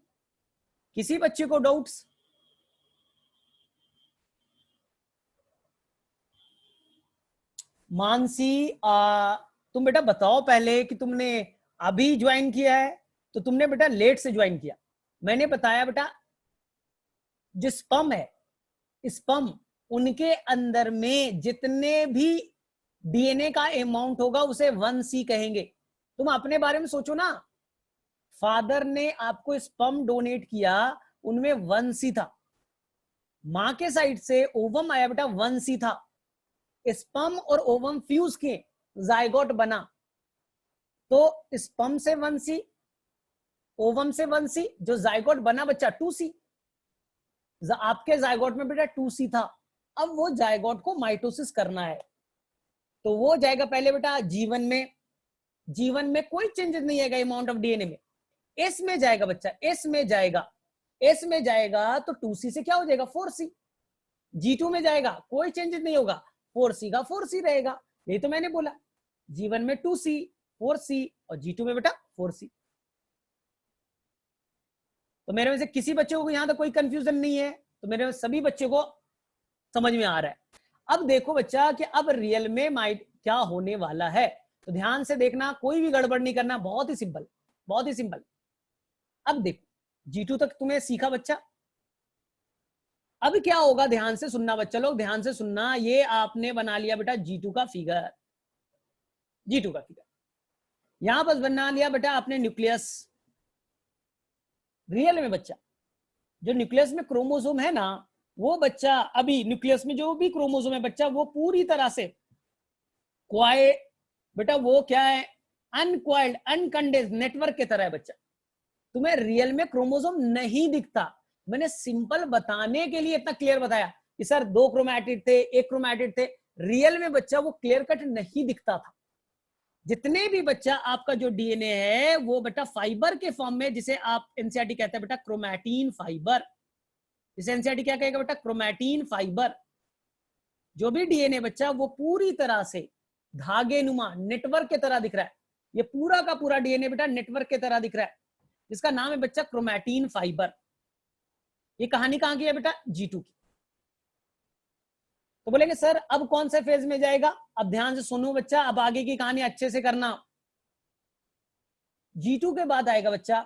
A: किसी बच्चे को डाउट्स? मानसी, तुम बेटा बताओ पहले कि तुमने अभी ज्वाइन किया है तो तुमने बेटा लेट से ज्वाइन किया। मैंने बताया बेटा जो स्पर्म है, स्पर्म, उनके अंदर में जितने भी डीएनए का अमाउंट होगा उसे 1C कहेंगे। तुम अपने बारे में सोचो ना, फादर ने आपको स्पर्म डोनेट किया, उनमें 1C था, मां के साइड से ओवम आया बेटा 1C था, स्पर्म और ओवम फ्यूज के जायगोट बना, तो स्पर्म से 1C, ओवम से 1C, जो जायगोट बना बच्चा 2C। आपके जायगोट में बेटा 2C था, अब वो जायगोट को माइटोसिस करना है, तो वो जाएगा पहले बेटा जीवन में, जीवन में कोई चेंजेस नहीं आएगा अमाउंट ऑफ डीएनए में। एस में जाएगा बच्चा, एस में जाएगा, एस में जाएगा तो 2C से क्या हो जाएगा? 4C। G2 में जाएगा, कोई चेंजेस नहीं होगा, 4C का 4C रहेगा। यही तो मैंने बोला, जीवन में 2C 4C और G2 में बेटा 4C। तो मेरे में से किसी बच्चे को यहां तक कोई कंफ्यूजन नहीं है? तो मेरे में सभी बच्चे को समझ में आ रहा है। अब देखो बच्चा कि अब रियल में माइट क्या होने वाला है, तो ध्यान से देखना, कोई भी गड़बड़ नहीं करना, बहुत ही सिंपल, बहुत ही सिंपल। अब देखो G2 तक तुमने सीखा बच्चा। अब क्या होगा, ध्यान से सुनना बच्चा लोग, ध्यान से सुनना। ये आपने बना लिया बेटा G2 का फिगर, G2 का फिगर यहां पर बना लिया बेटा आपने न्यूक्लियस। रियल में बच्चा जो न्यूक्लियस में क्रोमोसोम है ना, वो बच्चा अभी न्यूक्लियस में जो भी क्रोमोसोम है बच्चा, वो पूरी तरह से क्वाइ बेटा वो क्या है, अनक्वाइल्ड अनकंडेंस्ड नेटवर्क की तरह है बच्चा। तुम्हें रियल में क्रोमोसोम नहीं दिखता। मैंने सिंपल बताने के लिए इतना क्लियर बताया कि सर 2 क्रोमैटिड थे, 1 क्रोमैटिड थे। रियल में बच्चा वो क्लियर कट नहीं दिखता था। जितने भी बच्चा आपका जो डीएनए है वो बेटा फाइबर के फॉर्म में, जिसे आप एनसीईआरटी कहते हैं बेटा क्रोमैटिन फाइबर, जिसे एनसीईआरटी क्या कहेगा बेटा क्रोमैटिन फाइबर। जो भी डीएनए बच्चा वो पूरी तरह से धागे नुमा नेटवर्क की तरह दिख रहा है। ये पूरा का पूरा डीएनए बेटा नेटवर्क की तरह दिख रहा है, जिसका नाम है बच्चा क्रोमैटिन फाइबर। ये कहानी कहां की है बेटा, G2 की। तो बोलेंगे सर अब कौन से फेज में जाएगा। अब ध्यान से सुनो बच्चा, अब आगे की कहानी अच्छे से करना। G2 के बाद आएगा बच्चा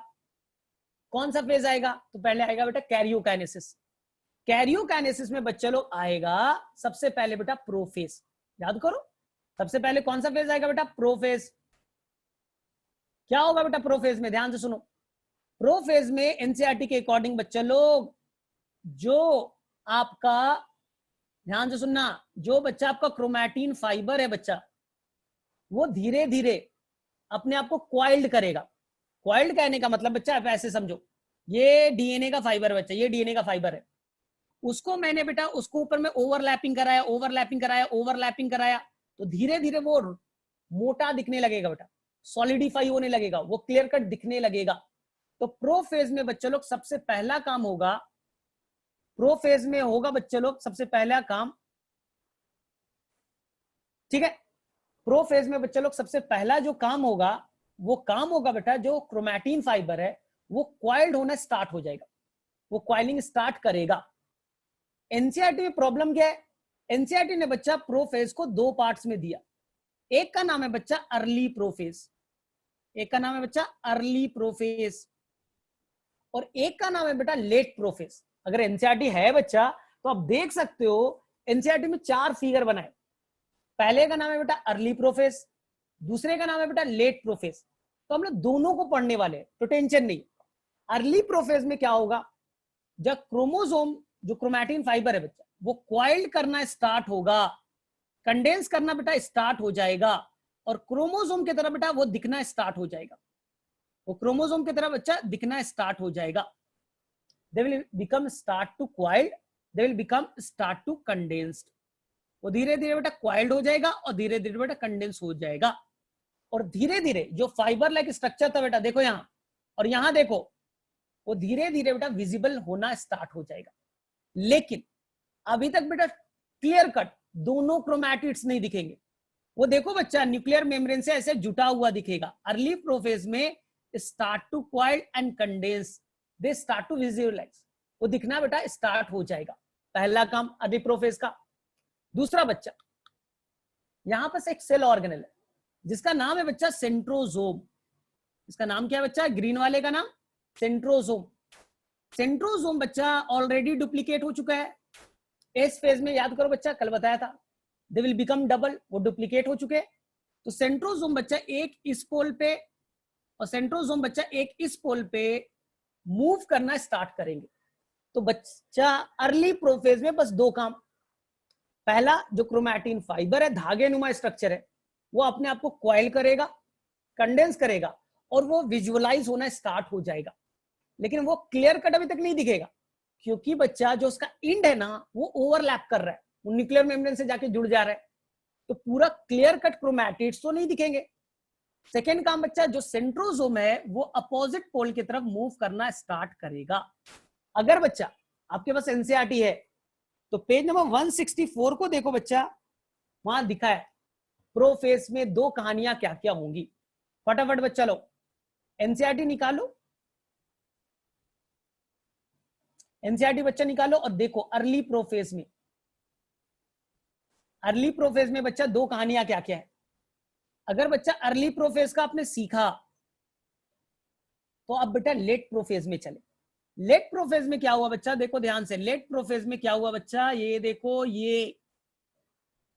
A: कौन सा फेज आएगा, तो पहले आएगा बेटा कैरियोकाइनेसिस। कैरियोकाइनेसिस में बच्चा लोग आएगा सबसे पहले बेटा प्रोफेज। याद करो, सबसे पहले कौन सा फेज आएगा बेटा, प्रोफेज। क्या होगा बेटा प्रोफेज में, ध्यान से सुनो। प्रोफेज में एनसीईआरटी के अकॉर्डिंग बच्चा लोग, जो आपका ध्यान से सुनना, जो बच्चा आपका क्रोमैटिन फाइबर है बच्चा, वो धीरे धीरे अपने आप को क्वाइल्ड करेगा। क्वाइल्ड कहने का मतलब बच्चा आप ऐसे समझो, ये डीएनए का फाइबर है बच्चा, ये डीएनए का फाइबर है। उसको मैंने बेटा उसको ऊपर में ओवरलैपिंग कराया, ओवरलैपिंग कराया, ओवरलैपिंग कराया, तो धीरे धीरे वो मोटा दिखने लगेगा बेटा, सॉलिडिफाई होने लगेगा, वो क्लियर कट दिखने लगेगा। तो प्रोफेज में बच्चे लोग सबसे पहला काम होगा, प्रोफेज में होगा बच्चे लोग सबसे पहला काम, ठीक है। प्रोफेज में बच्चे लोग सबसे पहला जो काम होगा, वो काम होगा बेटा जो क्रोमैटिन फाइबर है वो क्वाइल्ड होना स्टार्ट हो जाएगा, वो क्वाइलिंग स्टार्ट करेगा। एनसीईआरटी में प्रॉब्लम क्या है, एनसीईआरटी ने बच्चा प्रोफेज को 2 पार्ट्स में दिया। एक का नाम है बच्चा अर्ली प्रोफेज, एक का नाम है बच्चा अर्ली प्रोफेज, और एक का नाम है बेटा लेट प्रोफेज। अगर एनसीईआरटी है बच्चा तो आप देख सकते हो एनसीईआरटी में 4 फिगर बनाए। पहले का नाम है बेटा अर्ली प्रोफेज, दूसरे का नाम है बेटा लेट प्रोफेज। तो हम लोग दोनों को पढ़ने वाले हैं, तो टेंशन नहीं। अर्ली प्रोफेज में क्या होगा, जब क्रोमोसोम जो क्रोमैटिन फाइबर है बच्चा वो क्वाइल्ड करना स्टार्ट होगा, कंडेंस करना बेटा स्टार्ट हो जाएगा, और क्रोमोसोम की तरह बेटा वो दिखना स्टार्ट हो जाएगा, वो क्रोमोसोम की तरह बच्चा दिखना स्टार्ट हो जाएगा। They will become start to coiled, they will become start to condensed। वो धीरे धीरे बेटा क्वाइल्ड हो जाएगा और धीरे धीरे बेटा कंडेंस हो जाएगा, और धीरे धीरे जो फाइबर लाइक स्ट्रक्चर था बेटा, देखो यहां और यहां देखो, वो धीरे धीरे बेटा विजिबल होना स्टार्ट हो जाएगा। लेकिन अभी तक बेटा क्लियर कट दोनों क्रोमैटिड्स नहीं दिखेंगे। वो देखो बच्चा न्यूक्लियर मेम्ब्रेन से ऐसे जुटा हुआ दिखेगा। अर्ली प्रोफेज में start to coiled and condense, they start to visualise, वो दिखना बेटा स्टार्ट हो जाएगा। पहला काम अर्ली प्रोफेज का। दूसरा बच्चा यहां पर एक सेल ऑर्गेनेल है जिसका नाम है बच्चा सेंट्रोजोम। इसका नाम क्या है बच्चा, ग्रीन वाले का नाम सेंट्रोजोम। सेंट्रोजोम बच्चा ऑलरेडी डुप्लीकेट हो चुका है इस फेज में, याद करो बच्चा कल बताया था, दे विल बिकम डबल, वो डुप्लीकेट हो चुके। तो सेंट्रोजोम बच्चा एक इस पोल पे और सेंट्रोजोम बच्चा एक इस पोल पे मूव करना स्टार्ट करेंगे। तो बच्चा अर्ली प्रोफेज में बस 2 काम, पहला जो क्रोमैटिन फाइबर है धागे नुमा स्ट्रक्चर है, वो अपने आप को क्वाइल करेगा, कंडेंस करेगा, और वो विजुअलाइज होना स्टार्ट हो जाएगा। लेकिन वो क्लियर कट अभी तक नहीं दिखेगा, क्योंकि बच्चा जो उसका इंड है ना वो ओवरलैप कर रहा है, वो न्यूक्लियर मेम्ब्रेन से जाके जुड़ जा रहा है, तो पूरा क्लियर कट क्रोमैटिड्स तो नहीं दिखेंगे। सेकेंड काम बच्चा जो सेंट्रोजोम है वो अपोजिट पोल की तरफ मूव करना स्टार्ट करेगा। अगर बच्चा आपके पास एनसीईआरटी है तो पेज नंबर 164 को देखो बच्चा, वहां दिखा है प्रोफेज में 2 कहानियां क्या क्या होंगी। फटाफट बच्चा लो एनसीईआरटी निकालो, एनसीईआरटी बच्चा निकालो और देखो अर्ली प्रोफेज में, अर्ली प्रोफेज में बच्चा 2 कहानियां क्या क्या है। अगर बच्चा अर्ली प्रोफेज का आपने सीखा तो अब बेटा लेट प्रोफेज में चले। लेट प्रोफेज में क्या हुआ बच्चा, देखो ध्यान से, लेट प्रोफेज में क्या हुआ बच्चा, ये देखो, ये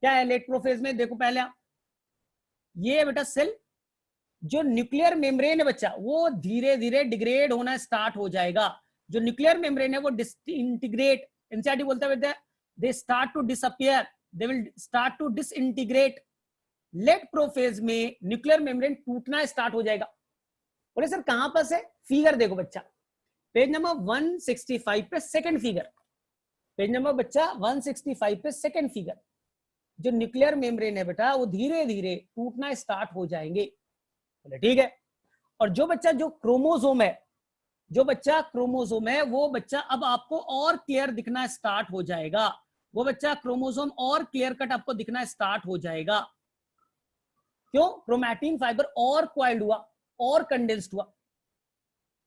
A: क्या है लेट प्रोफेज में, देखो पहले ये बेटा सेल, जो न्यूक्लियर मेम्ब्रेन है बच्चा वो धीरे धीरे डिग्रेड होना स्टार्ट हो जाएगा। जो न्यूक्लियर मेम्ब्रेन है वो डिसइंटीग्रेट, एनसीईआरटी बोलता है they start to disappear, they will start to disintegrate. Late prophase में न्यूक्लियर मेम्ब्रेन टूटना स्टार्ट हो जाएगा। बोले सर कहां पर है, फिगर देखो बच्चा, पेज नंबर 165 पे सेकंड फिगर, पेज नंबर बच्चा 165 पे सेकंड फिगर। जो न्यूक्लियर मेम्ब्रेन है बेटा वो धीरे धीरे टूटना स्टार्ट हो जाएंगे। ठीक है, और जो बच्चा जो क्रोमोसोम है, जो बच्चा क्रोमोसोम है वो बच्चा अब आपको और क्लियर दिखना स्टार्ट हो जाएगा। वो बच्चा क्रोमोसोम और क्लियर कट आपको दिखना स्टार्ट हो जाएगा। क्यों, क्रोमैटिन फाइबर और क्वाइल्ड हुआ और कंडेंस्ड हुआ।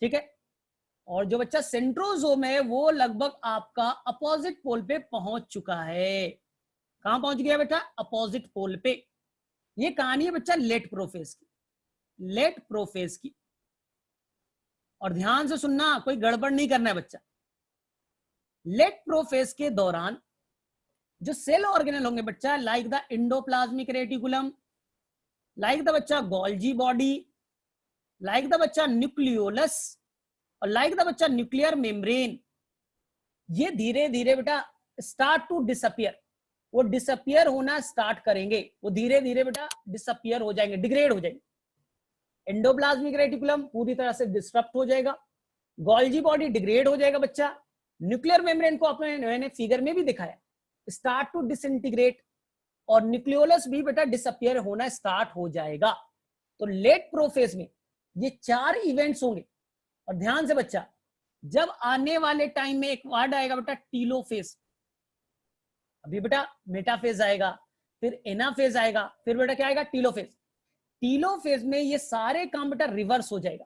A: ठीक है, और जो बच्चा सेंट्रोसोम है वो लगभग आपका अपोजिट पोल पे पहुंच चुका है। कहां पहुंच गया बेटा, अपोजिट पोल पे। ये कहानी है बच्चा लेट प्रोफेज की, लेट प्रोफेज की। और ध्यान से सुनना, कोई गड़बड़ नहीं करना है बच्चा। लेट प्रोफेज के दौरान जो सेल ऑर्गेनल होंगे बच्चा, like the endoplasmic reticulum, like the बच्चा गोल्जी बॉडी, लाइक द बच्चा न्यूक्लियोलस, और लाइक द बच्चा न्यूक्लियर मेम्ब्रेन, ये धीरे धीरे बेटा स्टार्ट टू डिसअपियर, वो डिसअपियर होना स्टार्ट करेंगे, वो धीरे धीरे बेटा डिसअपियर हो जाएंगे, डिग्रेड हो जाएंगे। एंडोप्लाज्मिक रेटिकुलम पूरी तरह से डिस्टर्ब हो जाएगा, गोल्जी बॉडी डिग्रेड हो जाएगा बच्चा, न्यूक्लियर मेम्ब्रेन को अपने मैंने फिगर में भी दिखाया स्टार्ट टू डिसइंटीग्रेट, और न्यूक्लियोलस भी बेटा डिसअपियर होना स्टार्ट हो जाएगा। तो लेट प्रोफेज में ये 4 इवेंट्स होंगे। और ध्यान से बच्चा, जब आने वाले टाइम में एक वर्ड आएगा बेटा टीलोफेज, अभी बेटा मेटाफेज आएगा, फिर एनाफेज आएगा, फिर बेटा क्या आएगा, टीलोफेज। टीलोफेज में ये सारे काम बेटा रिवर्स हो जाएगा।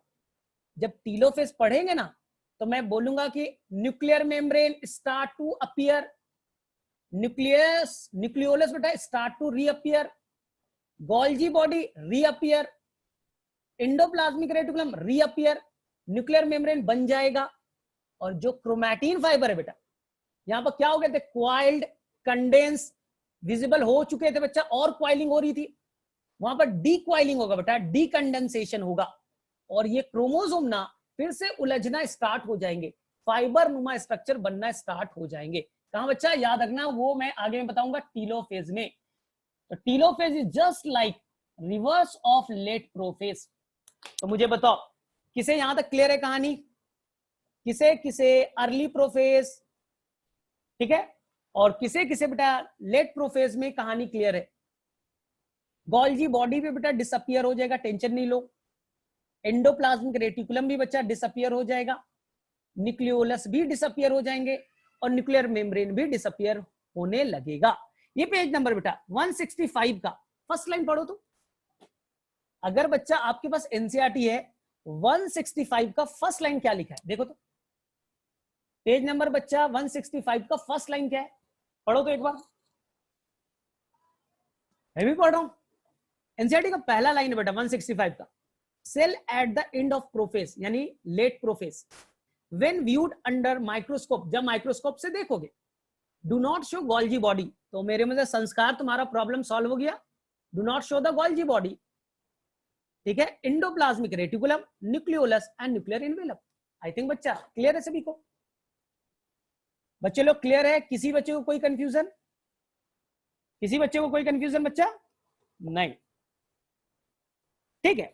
A: जब टीलोफेज पढ़ेंगे ना तो मैं बोलूंगा कि nuclear membrane start to appear, nucleolus बेटा start to reappear, Golgi body reappear, endoplasmic reticulum reappear, nuclear membrane बन जाएगा। और जो क्रोमैटिन फाइबर है बेटा, यहां पर क्या हो गए थे, क्वाइल्ड, कंडेंस, विजिबल हो चुके थे बच्चा, और क्वाइलिंग हो रही थी, वहां पर डीक्वाइलिंग होगा बेटा, डीकंडेंसेशन होगा, और ये क्रोमोसोम ना फिर से उलझना स्टार्ट हो जाएंगे, फाइबर नुमा स्ट्रक्चर बनना स्टार्ट हो जाएंगे। कहां बच्चा, याद रखना, वो मैं आगे में बताऊंगा टीलोफेज में। तो telophase is just like reverse of late prophase. तो मुझे बताओ किसे यहां तक क्लियर है कहानी, किसे किसे अर्ली प्रोफेज, ठीक है, और किसे किसे बेटा लेट प्रोफेज में कहानी क्लियर है। गोल्जी बॉडी भी बेटा डिसअपियर हो जाएगा, टेंशन नहीं लो। एंडोप्लाज्मिक रेटिकुलम भी बच्चा डिसअपियर हो जाएगा, न्यूक्लियोलस भी डिसअपियर हो जाएंगे, और न्यूक्लियर मेम्ब्रेन भी डिसअपियर होने लगेगा। ये पेज नंबर बेटा 165 का फर्स्ट लाइन पढ़ो तो। अगर बच्चा आपके पास एनसीईआरटी है, 165 का फर्स्ट लाइन क्या लिखा है देखो तो। पेज नंबर बच्चा 165 का फर्स्ट लाइन क्या है, पढ़ो तो एक बार। मैं भी पढ़ रहा हूं, एनसीईआरटी का पहला लाइन है बेटा 165 का, cell at the end of prophase यानी late prophase, when viewed under microscope, जब माइक्रोस्कोप से देखोगे, do not show Golgi body. तो मेरे में से संस्कार तुम्हारा प्रॉब्लम सॉल्व हो गया, do not show the Golgi body, ठीक है, endoplasmic reticulum, nucleolus and nuclear envelope. I think बच्चा क्लियर है सभी को, बच्चे लोग क्लियर है, किसी बच्चे को कोई कंफ्यूजन, किसी बच्चे को कोई कंफ्यूजन बच्चा नहीं, ठीक है।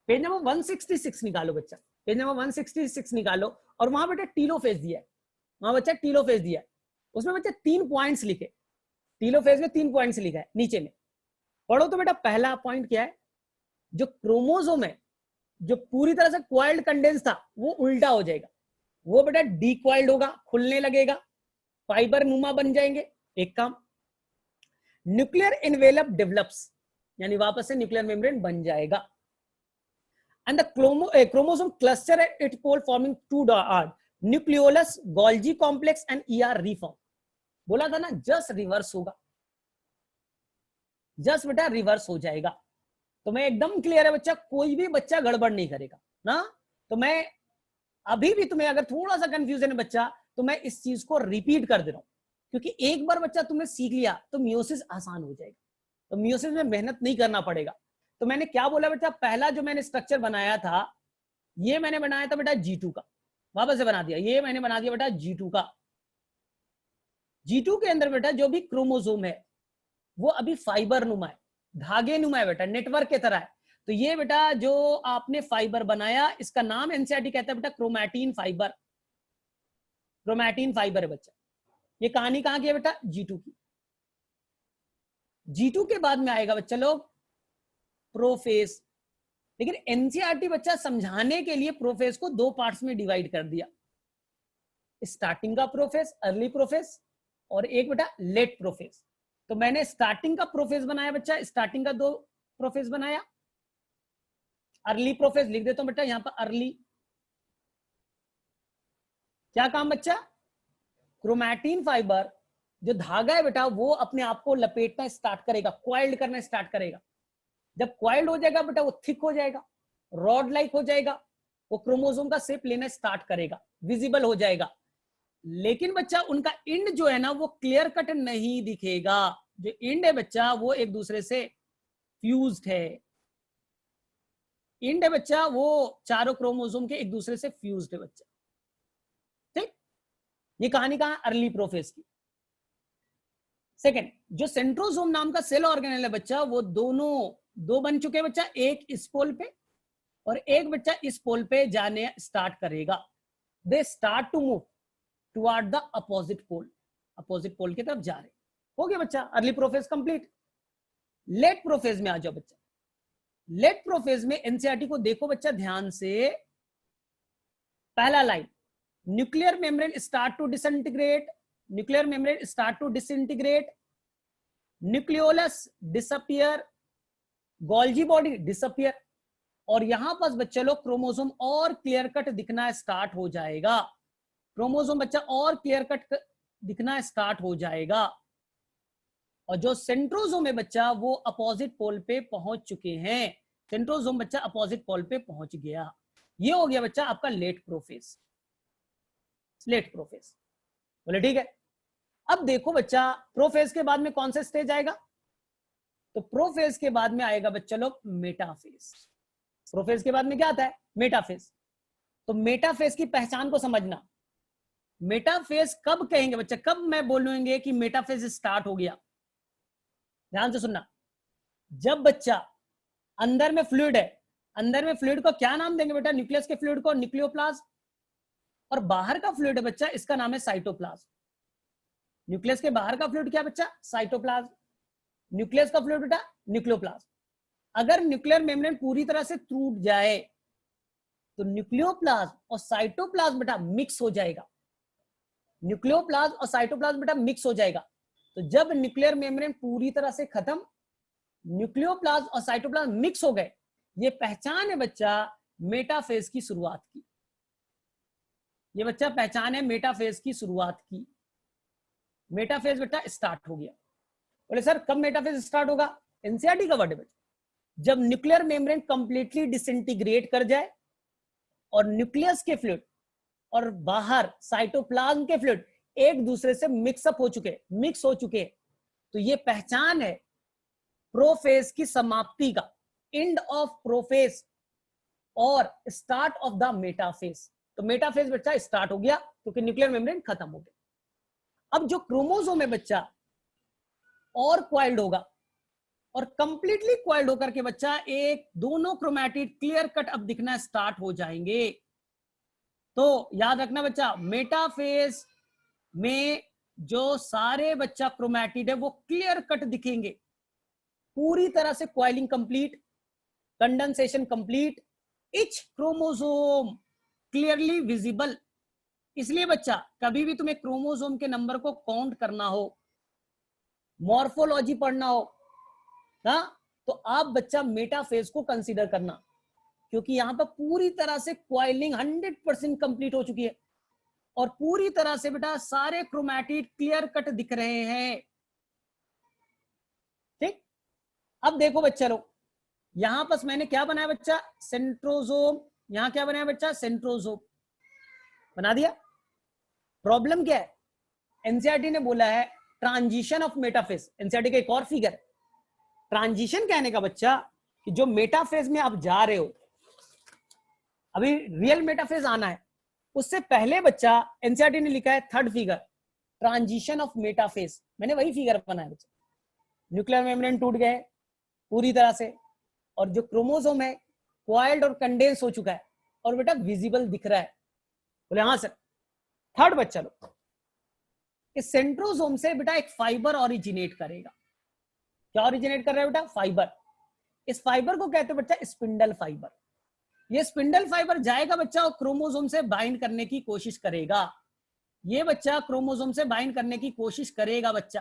A: पेज नंबर 166 निकालो बच्चा, पेज नंबर 166 निकालो, और वहां बेटा टीलोफेज दिया है, वहां बच्चा टीलोफेज दिया है, उसमें बच्चा 3 पॉइंट्स लिखे, टीलोफेज में 3 पॉइंट्स लिखा है नीचे में, पढ़ो तो बेटा। पहला पॉइंट क्या है, जो क्रोमोसोम है जो पूरी तरह से क्वाइल्ड कंडेंस था वो उल्टा हो जाएगा, वो बेटा डीक्वाइल्ड होगा, खुलने लगेगा, फाइबर नुमा बन जाएंगे, एक काम। न्यूक्लियर एनवेलप डेवलप्स यानी वापस से न्यूक्लियर मेम्ब्रेन बन जाएगा, and the chromosome cluster at it pole forming 2 dot, nucleolus, Golgi complex and ER reform. बोला था ना जस्ट रिवर्स होगा, जस्ट बेटा रिवर्स हो जाएगा। तो मैं एकदम क्लियर है बच्चा, कोई भी बच्चा गड़बड़ नहीं करेगा ना। तो मैं अभी भी तुम्हें अगर थोड़ा सा कंफ्यूजन है बच्चा, तो मैं इस चीज को रिपीट कर दे रहा हूं, क्योंकि एक बार बच्चा तुमने सीख लिया तो मियोसिस आसान हो जाएगा, तो मियोसिस में मेहनत नहीं करना पड़ेगा। तो मैंने क्या बोला बेटा, पहला जो मैंने स्ट्रक्चर बनाया था, ये मैंने बनाया था बेटा G2 का, वापस से बना दिया, ये मैंने बना दिया बेटा G2 का। G2 के अंदर बेटा जो भी क्रोमोसोम है वो अभी फाइबर नुमा है, धागे नुमा है बेटा, नेटवर्क की तरह है। तो ये बेटा जो आपने फाइबर बनाया, इसका नाम एनसीईआरटी कहता है बेटा क्रोमैटिन फाइबर, क्रोमैटिन फाइबर है बच्चा। ये कहानी कहां की है बेटा, G2 की। G2 के बाद में आएगा बच्चा लोग प्रोफेज, लेकिन एनसीईआरटी बच्चा समझाने के लिए प्रोफेज को दो पार्ट्स में डिवाइड कर दिया, स्टार्टिंग का प्रोफेज, अर्ली प्रोफेज, और एक बेटा लेट प्रोफेज। तो मैंने स्टार्टिंग का प्रोफेज बनाया बच्चा, स्टार्टिंग का दो प्रोफेज बनाया, अर्ली प्रोफेज लिख देता हूं बेटा यहां पर अर्ली। क्या काम बच्चा, क्रोमैटिन फाइबर जो धागा है बेटा वो अपने आप को लपेटना स्टार्ट करेगा, क्वाइल्ड करना स्टार्ट करेगा। जब क्वाइल्ड हो जाएगा बेटा वो थिक हो जाएगा, रॉड लाइक हो जाएगा, वो क्रोमोसोम का शेप लेना स्टार्ट करेगा, विजिबल हो जाएगा। लेकिन बच्चा उनका इंड जो है ना वो क्लियर कट नहीं दिखेगा, जो इंड है बच्चा वो एक दूसरे से फ्यूज्ड है, इंड है बच्चा वो चारों क्रोमोसोम के एक दूसरे से फ्यूज्ड है बच्चा। ठीक, ये कहानी कहां, अर्ली प्रोफेज की। सेकंड, जो सेंट्रोसोम नाम का सेल ऑर्गेनेल है बच्चा, वो दोनों दो बन चुके हैं बच्चा, एक इस पोल पे और एक बच्चा इस पोल पे जाने स्टार्ट करेगा। They start to move toward the opposite pole, opposite pole की तरफ जा रहे। हो गया बच्चा early prophase complete. Late prophase में आ जाओ बच्चा। लेट प्रोफेज में एनसीईआरटी को देखो बच्चा ध्यान से, पहला line, nuclear membrane start to disintegrate, nuclear membrane start to disintegrate, nucleolus disappear, Golgi body disappear, और यहां पर बच्चे लोग क्रोमोसोम और क्लियर कट दिखना स्टार्ट हो जाएगा, क्रोमोसोम बच्चा और क्लियर कट दिखना स्टार्ट हो जाएगा। और जो सेंट्रोसोम है बच्चा वो अपोजिट पोल पे पहुंच चुके हैं, सेंट्रोसोम बच्चा अपोजिट पोल पे पहुंच गया। ये हो गया बच्चा आपका लेट प्रोफेज, लेट प्रोफेज। बोले ठीक है। अब देखो बच्चा प्रोफेज के बाद में कौन सा स्टेज आएगा, तो प्रोफेज के बाद में आएगा बच्चा लोग मेटाफेज। प्रोफेज के बाद में क्या आता है, मेटाफेज। तो मेटाफेज की पहचान को समझना, मेटाफेज कब कहेंगे बच्चा, कब मैं बोलूंगे कि मेटाफेज स्टार्ट हो गया, ध्यान से सुनना। जब बच्चा अंदर में फ्लूइड है, अंदर में फ्लूइड को क्या नाम देंगे बेटा, न्यूक्लियस के फ्लूइड को न्यूक्लियोप्लाज्म, और बाहर का फ्लूइड है बच्चा इसका नाम है साइटोप्लाज्म। न्यूक्लियस के बाहर का फ्लूइड क्या बच्चा, साइटोप्लाज्म, न्यूक्लियस का फ्लूइड बेटा न्यूक्लियोप्लाज्म। अगर न्यूक्लियर मेम्ब्रेन पूरी तरह से टूट जाए तो न्यूक्लियोप्लाज्म और साइटोप्लाज्म बेटा मिक्स हो जाएगा, न्यूक्लियोप्लाज्म और साइटोप्लाज्म बेटा मिक्स हो जाएगा। तो जब न्यूक्लियर मेम्ब्रेन पूरी तरह से खत्म, न्यूक्लियोप्लाज्म और साइटोप्लाज्म मिक्स हो गए, ये पहचान है बच्चा मेटाफेज की शुरुआत की, ये बच्चा पहचान है मेटाफेज की शुरुआत की। मेटाफेज बेटा स्टार्ट हो गया। बोले सर कब मेटाफेज स्टार्ट होगा, एनसीईआरटी का वर्ड है बेटा, जब न्यूक्लियर मेम्ब्रेन कंप्लीटली डिसइंटीग्रेट कर जाए और न्यूक्लियस के फ्लूइड और बाहर साइटोप्लाज्म के फ्लूइड एक दूसरे से मिक्सअप हो चुके, मिक्स हो चुके, तो ये पहचान है प्रोफेज की समाप्ति का, एंड ऑफ प्रोफेज और स्टार्ट ऑफ द मेटाफेज। तो मेटाफेज बच्चा स्टार्ट हो गया क्योंकि न्यूक्लियर मेम्ब्रेन खत्म हो गया। अब जो क्रोमोसोम है बच्चा और क्वाइल्ड होगा, और कंप्लीटली क्वाइल्ड होकर के बच्चा एक दोनों क्रोमैटिड क्लियर कट अब दिखना स्टार्ट हो जाएंगे। तो याद रखना बच्चा, मेटाफेज में जो सारे बच्चा क्रोमैटिड है वो क्लियर कट दिखेंगे, पूरी तरह से coiling complete, condensation complete, each chromosome clearly visible. इसलिए बच्चा कभी भी तुम्हें क्रोमोसोम के नंबर को काउंट करना हो, मॉर्फोलॉजी पढ़ना हो ना, तो आप बच्चा मेटाफेज को कंसीडर करना, क्योंकि यहां पर पूरी तरह से क्वाइलिंग 100% कंप्लीट हो चुकी है और पूरी तरह से बेटा सारे क्रोमैटिड क्लियर कट दिख रहे हैं। ठीक, अब देखो बच्चा लोग, यहां पर मैंने क्या बनाया बच्चा, सेंट्रोसोम, यहां क्या बनाया बच्चा, सेंट्रोसोम। बना दिया। प्रॉब्लम क्या है, एनसीईआरटी ने बोला है ट्रांजिशन ऑफ मेटाफेज। एनसीईआरटी का एक और फिगर, ट्रांजिशन कहने का बच्चा कि जो मेटाफेज में आप जा रहे हो, अभी रियल मेटाफेज आना है, उससे पहले बच्चा एनसीईआरटी ने लिखा है third figure, transition of metaphase. मैंने वही फिगर बनाया बच्चा। न्यूक्लियर मेम्ब्रेन टूट गए पूरी तरह से, और जो क्रोमोसोम है कॉइल्ड और कंडेंस हो चुका है, और बेटा विजिबल दिख रहा है। बोले हाँ सर। थर्ड बच्चा लो, इस सेंट्रोसोम से बेटा एक फाइबर ऑरिजिनेट करेगा। क्या ऑरिजिनेट कर रहा है बेटा? फाइबर। इस फाइबर को कहते हैं बच्चा स्पिंडल फाइबर। ये स्पिंडल फाइबर जाएगा बच्चा और क्रोमोसोम से बाइंड करने की कोशिश करेगा। ये बच्चा क्रोमोसोम से बाइंड करने की कोशिश करेगा बच्चा।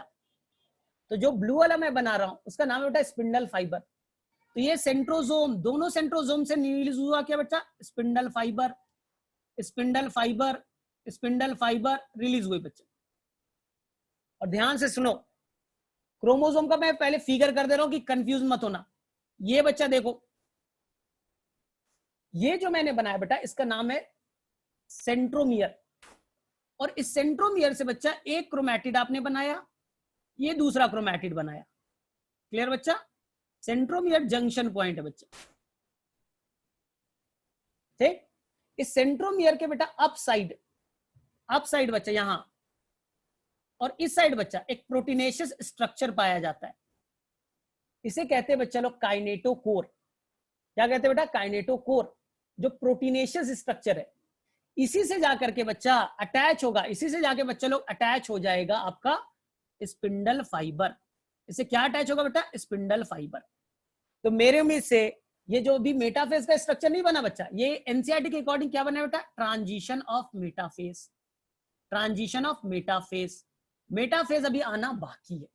A: तो जो ब्लू वाला मैं बना रहा हूं उसका नाम है बेटा स्पिंडल फाइबर। तो ये सेंट्रोसोम, दोनों सेंट्रोसोम से रिलीज हुआ क्या बच्चा? Spindle fibre, spindle fibre, spindle fibre release हुई बच्चा। और ध्यान से सुनो, क्रोमोसोम का मैं पहले फिगर कर दे रहा हूं कि कंफ्यूज मत होना। ये बच्चा देखो, ये जो मैंने बनाया बेटा इसका नाम है सेंट्रोमियर। और इस सेंट्रोमियर से बच्चा एक क्रोमैटिड आपने बनाया, ये दूसरा क्रोमैटिड बनाया। क्लियर बच्चा? सेंट्रोमियर जंक्शन पॉइंट है बच्चा। ठीक, इस सेंट्रोमियर के बेटा अप साइड बच्चा यहां, और इस साइड बच्चा एक प्रोटीनेशियस स्ट्रक्चर पाया जाता है। इसे कहते हैं बच्चा लोग काइनेटोकोर। क्या कहते हैं बेटा? काइनेटोकोर। जो प्रोटीनेशियस स्ट्रक्चर है, इसी से जाकर के बच्चा अटैच होगा, इसी से जाके बच्चा लोग अटैच हो जाएगा आपका स्पिंडल फाइबर। इसे क्या अटैच होगा बेटा? Spindle fibre. तो मेरे उम्मीद से ये जो भी मेटाफेज का स्ट्रक्चर नहीं बना बच्चा, ये एनसीईआरटी के अकॉर्डिंग क्या बना बेटा? Transition of metaphase. Transition of metaphase. Metaphase अभी आना बाकी है।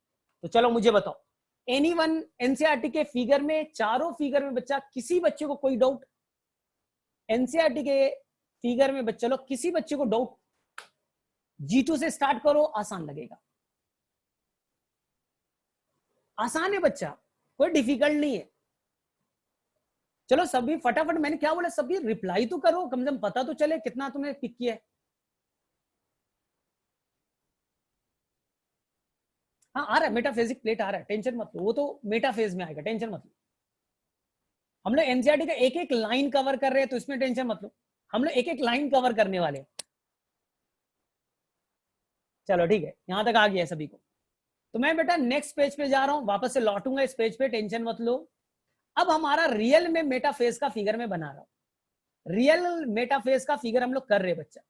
A: तो चलो मुझे बताओ, एनीवन एनसीईआरटी के फिगर में, चारों फिगर में बच्चा किसी बच्चे को कोई डाउट? एनसीईआरटी के फिगर में बच्चा लोग किसी बच्चे को डाउट? G2 से स्टार्ट करो, आसान लगेगा। आसान है बच्चा, कोई डिफिकल्ट नहीं है। चलो सभी फटाफट, मैंने क्या बोला, सभी रिप्लाई तो करो, कम से कम पता तो चले कितना तुमने पिक किया है। हाँ आ रहा है, मेटाफेजिक प्लेट आ रहा है, टेंशन मत लो, वो तो मेटाफेज में आएगा, टेंशन मत लो। हम लोग एनसीईआरटी का एक एक लाइन कवर कर रहे हैं, तो इसमें टेंशन मत लो, हम लोग एक एक लाइन कवर करने वाले हैं। चलो ठीक है, यहां तक आ गया है सभी को। तो मैं बेटा नेक्स्ट पेज पे जा रहा हूं, वापस से लौटूंगा इस पेज पे, टेंशन मत लो। अब हमारा रियल में मेटाफेज का फिगर में बना रहा हूं, रियल मेटाफेज का फिगर हम लोग कर रहे बच्चा।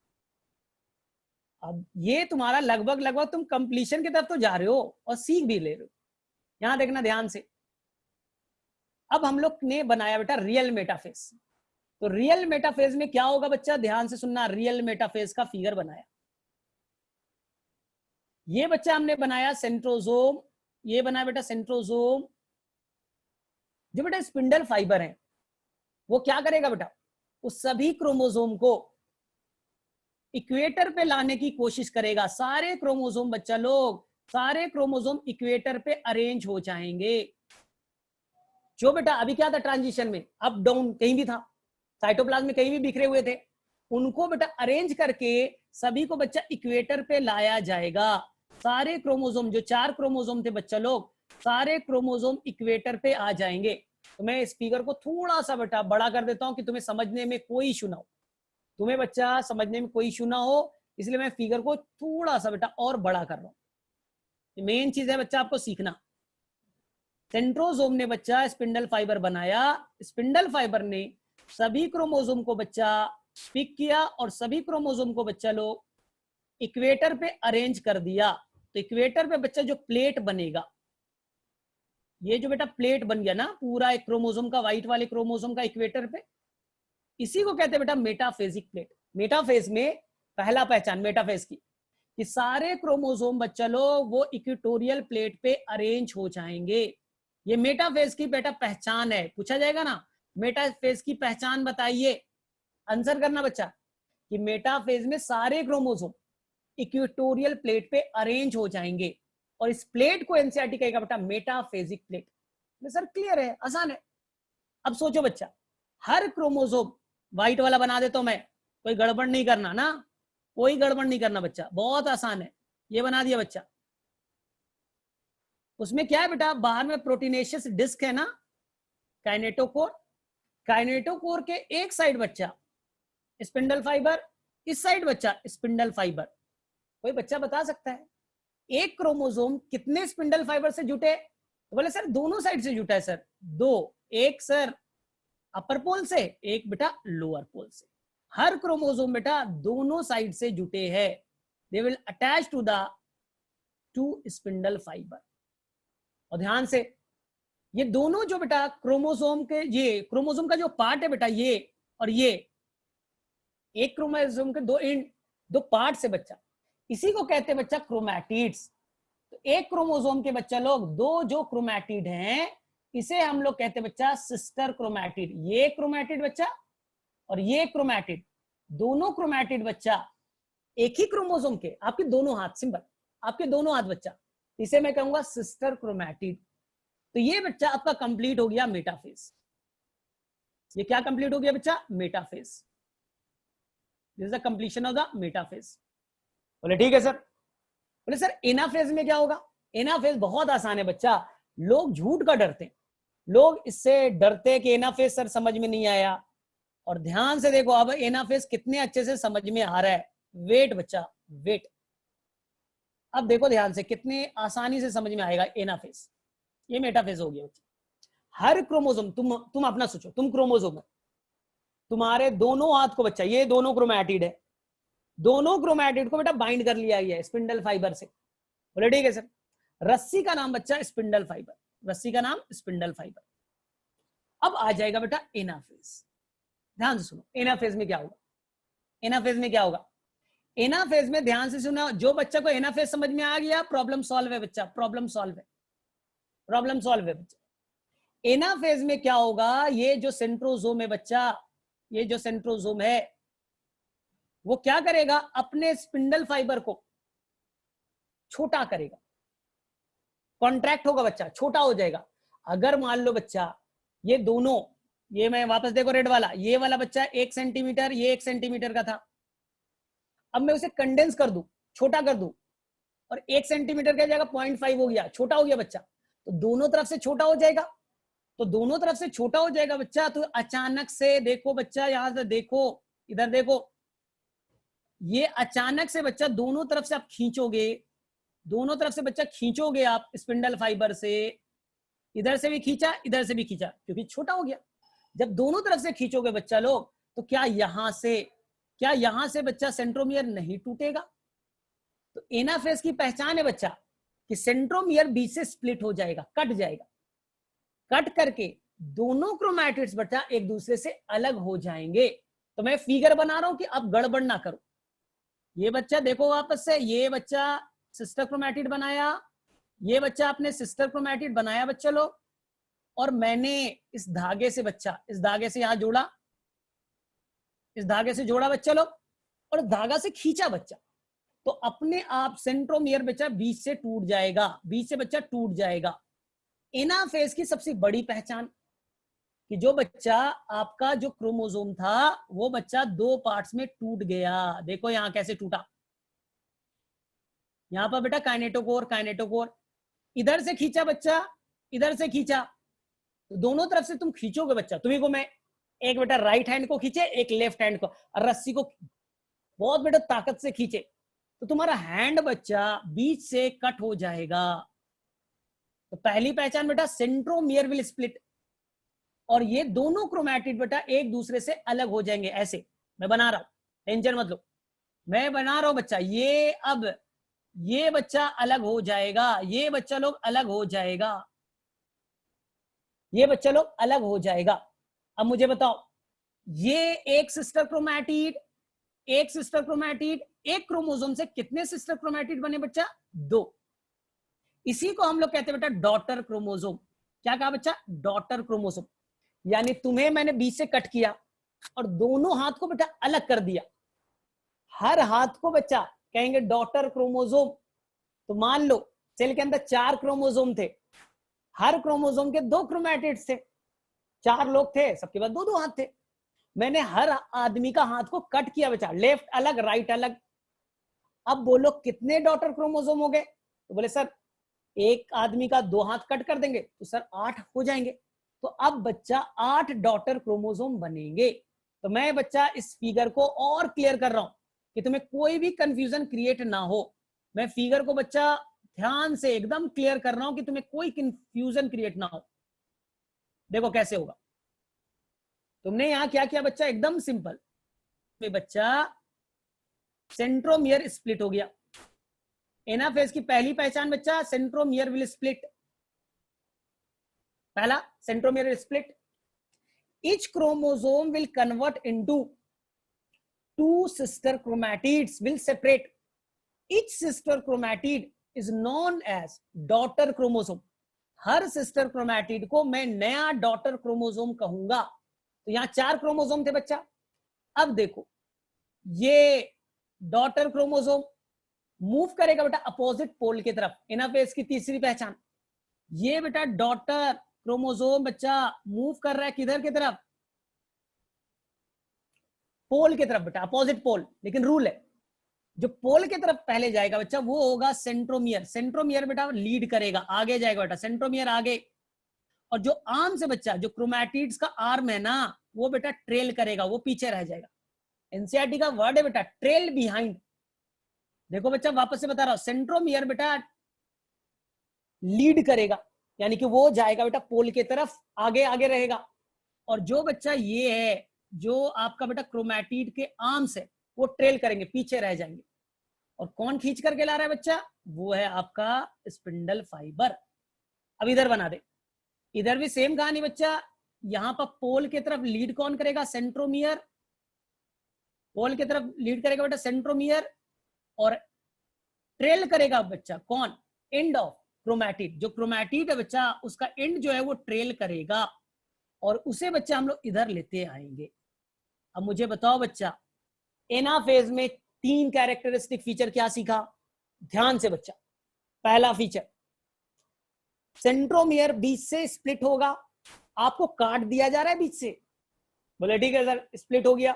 A: अब ये तुम्हारा लगभग तुम कंप्लीशन की तरफ तो जा रहे हो और सीख भी ले रहे हो। यहां देखना ध्यान से, अब हम लोग ने बनाया बेटा रियल मेटाफेज। तो रियल मेटाफेज में क्या होगा बच्चा? ध्यान से सुनना, रियल मेटाफेज का फिगर बनाया। ये बच्चा हमने बनाया सेंट्रोसोम, ये बनाया बेटा सेंट्रोसोम। जो बेटा स्पिंडल फाइबर है वो क्या करेगा बेटा? उस सभी क्रोमोसोम को इक्वेटर पे लाने की कोशिश करेगा। सारे क्रोमोसोम बच्चा लोग, सारे क्रोमोसोम इक्वेटर पे अरेंज हो जाएंगे। जो बेटा अभी क्या था ट्रांजिशन में, अप डाउन कहीं भी था, साइटोप्लाज्म में कहीं भी बिखरे हुए थे, उनको बेटा अरेंज करके सभी को बच्चा इक्वेटर पे लाया जाएगा। सारे क्रोमोसोम, जो 4 क्रोमोसोम थे बच्चा लोग, सारे क्रोमोसोम इक्वेटर पे आ जाएंगे। तो मैं इस फिगर को थोड़ा सा बेटा बड़ा कर देता हूं कि तुम्हें समझने में कोई इशू ना हो, तुम्हें बच्चा समझने में कोई इशू ना हो, इसलिए मैं फिगर को थोड़ा सा बेटा और बड़ा कर रहा हूं। मेन चीज है बच्चा आपको सीखना, सेंट्रोसोम ने बच्चा स्पिंडल फाइबर बनाया, स्पिंडल फाइबर ने सभी क्रोमोसोम को बच्चा पिक किया और सभी क्रोमोसोम को बच्चा लोग इक्वेटर पे अरेंज कर दिया। तो इक्वेटर पे बच्चा जो प्लेट बनेगा, ये जो बेटा प्लेट बन गया ना पूरा एक क्रोमोसोम का, व्हाइट वाले क्रोमोसोम का इक्वेटर पे, इसी को कहते हैं बेटा मेटाफेजिक प्लेट। मेटाफेज में पहला पहचान मेटाफेज की कि सारे क्रोमोसोम बच्चा लोग वो इक्वेटोरियल प्लेट पे अरेंज हो जाएंगे। ये मेटाफेज की बेटा पहचान है, पूछा जाएगा ना मेटाफेज की पहचान बताइए, आंसर करना बच्चा कि मेटाफेज में सारे क्रोमोसोम इक्वेटोरियल प्लेट पे अरेंज हो जाएंगे, और इस प्लेट को एनसीईआरटी कहेगा बेटा मेटाफेजिक प्लेट। सर क्लियर है, आसान है। अब सोचो बच्चा, हर क्रोमोसोम व्हाइट वाला बना देता हूं मैं, कोई गड़बड़ नहीं करना ना, कोई गड़बड़ नहीं करना बच्चा, बहुत आसान है। ये बना दिया बच्चा। उसमें क्या है बेटा, बाहर में प्रोटीनेशियस डिस्क है ना, काइनेटोकोर। काइनेटोकोर के एक साइड बच्चा स्पिंडल फाइबर, इस साइड बच्चा स्पिंडल फाइबर। कोई बच्चा बता सकता है एक क्रोमोसोम कितने स्पिंडल फाइबर से जुटे? तो बोले सर दोनों साइड से जुटा है सर। दो, एक सर अपर पोल से, एक बेटा लोअर पोल से। हर क्रोमोसोम बेटा दोनों साइड से जुटे हैं। They will attach to the two spindle fibre. और ध्यान से, ये दोनों जो बेटा क्रोमोसोम के, ये क्रोमोसोम का जो पार्ट है बेटा, ये और ये, एक क्रोमोसोम के दो पार्ट से बच्चा, इसी को कहते हैं बच्चा क्रोमैटिड्स। तो एक क्रोमोसोम के बच्चा लोग दो जो क्रोमैटिड हैं, इसे हम लोग कहते हैं बच्चा सिस्टर क्रोमैटिड। ये क्रोमैटिड बच्चा और ये क्रोमैटिड, दोनों क्रोमैटिड बच्चा एक ही क्रोमोसोम के, आपके दोनों हाथ, सिंबल आपके दोनों हाथ बच्चा, इसे मैं कहूंगा सिस्टर क्रोमैटिड। तो ये बच्चा आपका कंप्लीट हो गया मेटाफेज। ये क्या कंप्लीट हो गया बच्चा? Metaphase. This is the completion of the metaphase. बोले ठीक है सर। बोले सर एनाफेज में क्या होगा? एनाफेज बहुत आसान है बच्चा। लोग झूठ का डरते हैं, लोग इससे डरते कि एनाफेज सर समझ में नहीं आया। और ध्यान से देखो अब एनाफेज कितने अच्छे से समझ में आ रहा है। वेट बच्चा, वेट। अब देखो ध्यान से कितने आसानी से समझ में आएगा एनाफेज। ये मेटाफेज हो गया बच्चा। हर क्रोमोसोम, तुम अपना सोचो, तुम क्रोमोसोम है, तुम्हारे दोनों हाथ को बच्चा, ये दोनों क्रोमैटिड है, दोनों क्रोमैटिड को बेटा बाइंड कर लिया गया है स्पिंडल फाइबर से। बोले ठीक है सर। रस्सी का नाम बच्चा स्पिंडल फाइबर, रस्सी का नाम स्पिंडल फाइबर। अब आ जाएगा बेटा एनाफेज। ध्यान से सुनो, एनाफेज में क्या होगा? एनाफेज में क्या होगा? एनाफेज में ध्यान से सुना, जो बच्चा को एनाफेज समझ में आ गया, प्रॉब्लम सॉल्व है बच्चा, प्रॉब्लम सॉल्व है, प्रॉब्लम सॉल्व है बच्चा। एनाफेज में क्या होगा? ये जो सेंट्रोजोम है बच्चा, ये जो सेंट्रोजोम है वो क्या करेगा? अपने स्पिंडल फाइबर को छोटा करेगा, कॉन्ट्रैक्ट होगा बच्चा, छोटा हो जाएगा। अगर मान लो बच्चा ये दोनों, ये मैं वापस देखो रेड वाला, ये वाला बच्चा 1 सेंटीमीटर, ये 1 सेंटीमीटर का था। अब मैं उसे कंडेंस कर दूं, छोटा कर दूं, और 1 सेंटीमीटर का जगह 0.5 हो गया, छोटा हो गया बच्चा। तो दोनों तरफ से छोटा हो जाएगा। तो दोनों तरफ से छोटा हो जाएगा बच्चा, तो अचानक से देखो बच्चा, यहां से देखो, इधर देखो, ये अचानक से बच्चा दोनों तरफ से आप खींचोगे, दोनों तरफ से बच्चा खींचोगे आप स्पिंडल फाइबर से, इधर से भी खींचा, इधर से भी खींचा, क्योंकि छोटा हो गया। जब दोनों तरफ से खींचोगे बच्चा लोग, तो क्या यहां से बच्चा सेंट्रोमियर नहीं टूटेगा? तो एनाफेज की पहचान है बच्चा कि सेंट्रोमियर बीच से स्प्लिट हो जाएगा, कट जाएगा, कट करके दोनों क्रोमैटिड्स बच्चा एक दूसरे से अलग हो जाएंगे। तो मैं फिगर बना रहा हूं कि आप गड़बड़ ना करो। ये बच्चा देखो वापस से, ये बच्चा सिस्टर क्रोमैटिड बनाया, ये बच्चा आपने सिस्टर क्रोमैटिड बनाया बच्चा लोग, और मैंने इस धागे से बच्चा, इस धागे से यहां जोड़ा, इस धागे से जोड़ा बच्चा लोग, और धागा से खींचा बच्चा, तो अपने आप सेंट्रोमियर बच्चा बीच से टूट जाएगा, बीच से बच्चा टूट जाएगा। एनाफेज की सबसे बड़ी पहचान कि जो बच्चा आपका जो क्रोमोसोम था वो बच्चा 2 पार्ट्स में टूट गया। देखो यहां कैसे टूटा, यहां पर बेटा काइनेटोकोर, काइनेटोकोर, इधर से खींचा बच्चा, इधर से खींचा, तो दोनों तरफ से तुम खींचोगे बच्चा। तुम्ही को मैं एक बेटा राइट हैंड को खींचे, एक लेफ्ट हैंड को, और रस्सी को बहुत बेटा ताकत से खींचे, तो तुम्हारा हैंड बच्चा बीच से कट हो जाएगा। तो पहली पहचान बेटा, सेंट्रोमियर विल स्प्लिट, और ये दोनों क्रोमैटिड बेटा एक दूसरे से अलग हो जाएंगे। ऐसे मैं बना रहा हूं, टेंशन मत लो, मैं बना रहा हूं बच्चा। ये अब ये बच्चा अलग हो जाएगा, ये बच्चा लोग अलग हो जाएगा, ये बच्चा लोग अलग हो जाएगा। अब मुझे बताओ, ये एक सिस्टर क्रोमैटिड, एक सिस्टर क्रोमैटिड, एक क्रोमोसोम से कितने सिस्टर क्रोमैटिड बने बच्चा? 2। इसी को हम लोग कहते हैं बेटा डॉटर क्रोमोसोम। क्या कहा बच्चा? Daughter chromosome. यानी तुम्हें मैंने बीच से कट किया और दोनों हाथ को बेटा अलग कर दिया। हर हाथ को बच्चा कहेंगे डॉटर क्रोमोसोम। तो मान लो सेल के अंदर 4 क्रोमोसोम थे, हर क्रोमोसोम के 2 क्रोमैटिड्स थे, 4 लोग थे, सबके पास 2-2 हाथ थे। मैंने हर आदमी का हाथ को कट किया बच्चा, लेफ्ट अलग राइट अलग, अब बोलो कितने डॉटर क्रोमोसोम हो गए? तो बोले सर एक आदमी का 2 हाथ कट कर देंगे तो सर 8 हो जाएंगे। तो अब बच्चा 8 डॉटर क्रोमोसोम बनेंगे। तो मैं बच्चा इस फिगर को और क्लियर कर रहा हूं कि तुम्हें कोई भी कंफ्यूजन क्रिएट ना हो। मैं फिगर को बच्चा ध्यान से एकदम क्लियर कर रहा हूं कि तुम्हें कोई कंफ्यूजन क्रिएट ना हो। देखो कैसे होगा। तुमने यहां क्या किया बच्चा, एकदम सिंपल। बच्चा सेंट्रोमियर स्प्लिट हो गया। एनाफेज की पहली पहचान बच्चा, सेंट्रोमियर विल स्प्लिट। पहला centromere split. Each chromosome will convert into 2 sister chromatids will separate. Each sister chromatid is known as daughter chromosome. Her sister chromatid को मैं नया डॉटर क्रोमोसोम कहूंगा। तो यहां 4 क्रोमोसोम थे बच्चा। अब देखो ये डॉटर क्रोमोसोम मूव करेगा बेटा अपोजिट पोल की तरफ। एनाफेज की तीसरी पहचान। ये बेटा डॉटर क्रोमोसोम बच्चा मूव कर रहा है किधर की तरफ? पोल की तरफ बेटा, अपोजिट पोल। लेकिन रूल है जो पोल की तरफ पहले जाएगा बच्चा वो होगा सेंट्रोमियर। सेंट्रोमियर बेटा लीड करेगा, आगे जाएगा बेटा सेंट्रोमियर आगे। और जो आर्म से बच्चा, जो क्रोमैटिड्स का आर्म है ना, वो बेटा ट्रेल करेगा, वो पीछे रह जाएगा। एनसीईआरटी का वर्ड है बेटा ट्रेल बिहाइंड। देखो बच्चा वापस से बता रहा हूं, सेंट्रोमियर बेटा लीड करेगा, यानी कि वो जाएगा बेटा पोल की तरफ, आगे आगे रहेगा। और जो बच्चा ये है, जो आपका बेटा क्रोमैटिड के आर्म्स है, वो ट्रेल करेंगे, पीछे रह जाएंगे। और कौन खींच करके ला रहा है बच्चा? वो है आपका स्पिंडल फाइबर। अब इधर बना दे, इधर भी सेम कहानी बच्चा। यहां पर पोल की तरफ लीड कौन करेगा? सेंट्रोमियर। पोल की तरफ लीड करेगा बेटा सेंट्रोमियर, और ट्रेल करेगा बच्चा कौन? End of chromatid. जो क्रोमैटिड है बच्चा उसका एंड जो है वो ट्रेल करेगा, और उसे बच्चा हम लोग इधर लेते आएंगे। अब मुझे बताओ बच्चा, एनाफेज में 3 कैरेक्टरिस्टिक फीचर क्या सीखा? ध्यान से बच्चा। पहला फीचर, सेंट्रोमियर बीच से स्प्लिट होगा। आपको काट दिया जा रहा है बीच से, बोले ठीक है सर स्प्लिट हो गया।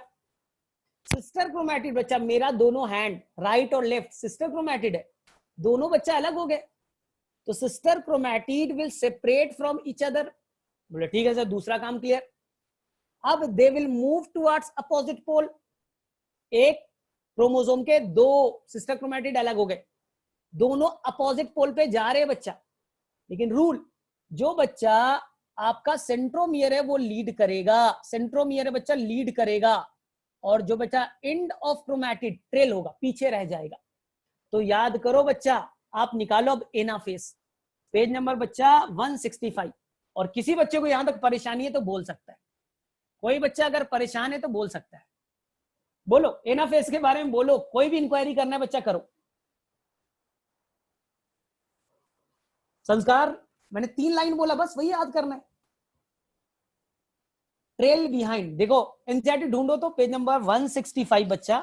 A: सिस्टर क्रोमैटिड बच्चा, मेरा दोनों हैंड राइट और लेफ्ट सिस्टर क्रोमैटिड है, दोनों बच्चा अलग हो गए, तो sister chromatid will separate from each other. बोले ठीक है सर, दूसरा काम क्लियर। अब they will move towards opposite pole. एक क्रोमोसोम के 2 सिस्टर क्रोमैटिड अलग हो गए, दोनों अपोजिट पोल पे जा रहे हैं बच्चा। लेकिन रूल, जो बच्चा आपका सेंट्रोमियर है वो लीड करेगा, सेंट्रोमियर है बच्चा लीड करेगा, और जो बच्चा एंड ऑफ क्रोमैटिड ट्रेल होगा, पीछे रह जाएगा। तो याद करो बच्चा, आप निकालो अब एनाफेज, पेज नंबर बच्चा 165। और किसी बच्चे को यहां तक परेशानी है तो बोल सकता है, कोई बच्चा अगर परेशान है तो बोल सकता है। बोलो एनाफेज के बारे में बोलो, कोई भी इंक्वायरी करना है बच्चा करो। संस्कार मैंने 3 लाइन बोला, बस वही याद करना है। ट्रेल बिहाइंड, देखो एनसीईआरटी ढूंढो तो पेज नंबर 165 बच्चा,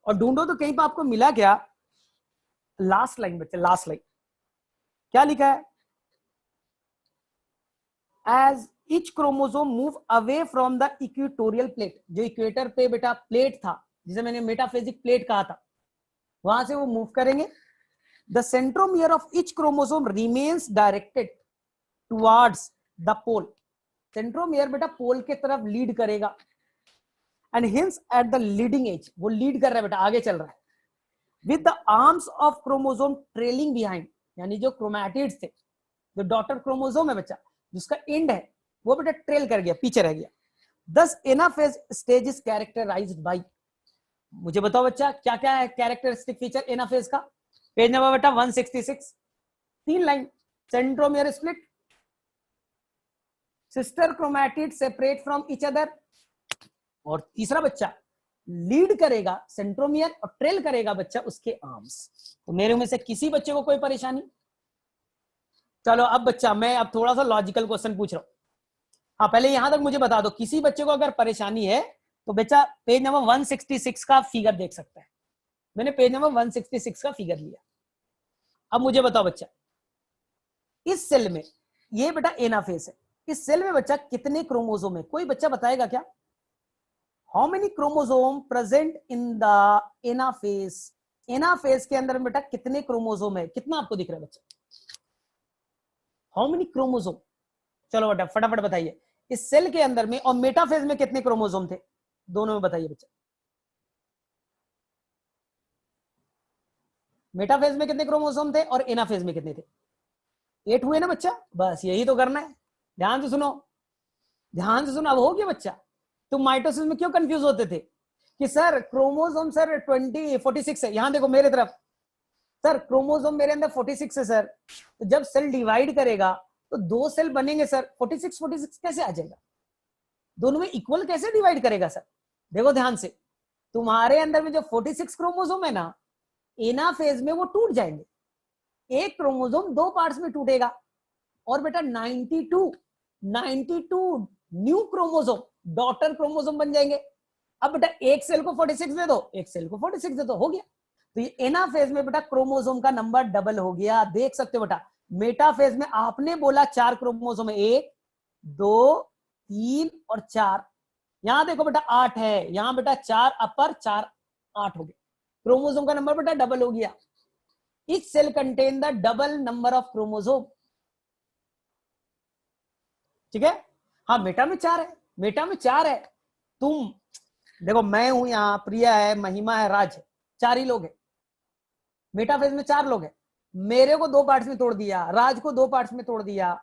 A: और ढूंढो तो कहीं पर आपको मिला क्या? लास्ट लाइन बच्चा, लास्ट लाइन क्या लिखा है? As each chromosome move away from the equatorial plate. जो इक्वेटर पे बेटा प्लेट था, जिसे मैंने मेटाफेजिक प्लेट कहा था, वहां से वो मूव करेंगे। The centromere of each chromosome remains directed towards the pole. Centromere बेटा पोल के तरफ लीड करेगा, and hence at the leading edge, वो लीड कर रहा है बेटा, आगे चल रहा है, with the arms of chromosome trailing behind. यानी जो क्रोमैटिड्स थे, जो डॉटर क्रोमोसोम है बच्चा, जिसका एंड है, वो बेटा ट्रेल कर गया, पीछे रह गया। This anaphase stage is characterised by. मुझे बताओ बच्चा क्या क्या है कैरेक्टरिस्टिक फीचर एनाफेज का? पेज नंबर बेटा 166, 3 line. Centromere split, sister chromatid separate from each other, और तीसरा बच्चा लीड करेगा सेंट्रोमियर और ट्रेल करेगा बच्चा उसके आर्म्स। तो मेरे में से किसी बच्चे को कोई परेशानी? चलो अब बच्चा मैं अब थोड़ा सा लॉजिकल क्वेश्चन पूछ रहा हूं। हाँ पहले यहां तक मुझे बता दो, किसी बच्चे को अगर परेशानी है तो बच्चा पेज नंबर 166 का फिगर देख सकता है। मैंने पेज नंबर 166 का फिगर लिया। अब मुझे बताओ बच्चा, इस सेल में, ये बेटा एनाफेज है, इस सेल में बच्चा कितने क्रोमोसोम है? कोई बच्चा बताएगा क्या? How many chromosome present in the anaphase anaphase के अंदर बेटा कितने क्रोमोसोम है, कितना आपको दिख रहा है बच्चा, हाउ मेनी क्रोमोसोम, चलो बेटा फटाफट बताइए इस सेल के अंदर में, और मेटाफेज में कितने क्रोमोसोम थे, दोनों में बताइए बच्चा। मेटाफेज में कितने क्रोमोसोम थे और एनाफेज में कितने थे, 8 हुए ना बच्चा, बस यही तो करना है, ध्यान से सुनो, ध्यान से सुनो, अब हो गया बच्चा। तुम माइटोसिस में क्यों कंफ्यूज होते थे कि सर क्रोमोसोम सर 46 है, यहां देखो मेरे तरफ, सर क्रोमोसोम मेरे अंदर 46 है सर, तो जब सेल डिवाइड करेगा तो 2 सेल बनेंगे सर, 46 कैसे आ जाएगा, दोनों में इक्वल कैसे डिवाइड करेगा सर, देखो ध्यान से, तुम्हारे अंदर में जो 46 क्रोमोसोम है ना, एनाफेज में वो टूट जाएंगे, एक क्रोमोसोम 2 पार्ट्स में टूटेगा, और बेटा 92 न्यू क्रोमोसोम डॉटर क्रोमोसोम बन जाएंगे। अब बेटा एक सेल को 46 दे दो, एक सेल को 46 दे दो, हो गया। तो ये एनाफेज में बेटा क्रोमोसोम का नंबर डबल हो गया, देख सकते हो बेटा। मेटाफेज में आपने बोला 4 क्रोमोसोम है, 1 2 3 और 4, यहां देखो बेटा 8 है, यहां बेटा 4 अपर 4 8 हो गया, क्रोमोसोम का नंबर बेटा डबल हो गया। Each cell contain the double number of chromosome, ठीक है। हाँ मेटा में 4 है, मेटा में 4 है, तुम देखो मैं हूं यहाँ, प्रिया है, महिमा है, राज है, 4 ही लोग हैं, मेटाफेज में 4 लोग हैं, मेरे को 2 पार्ट्स में तोड़ दिया, राज को 2 पार्ट्स में तोड़ दिया,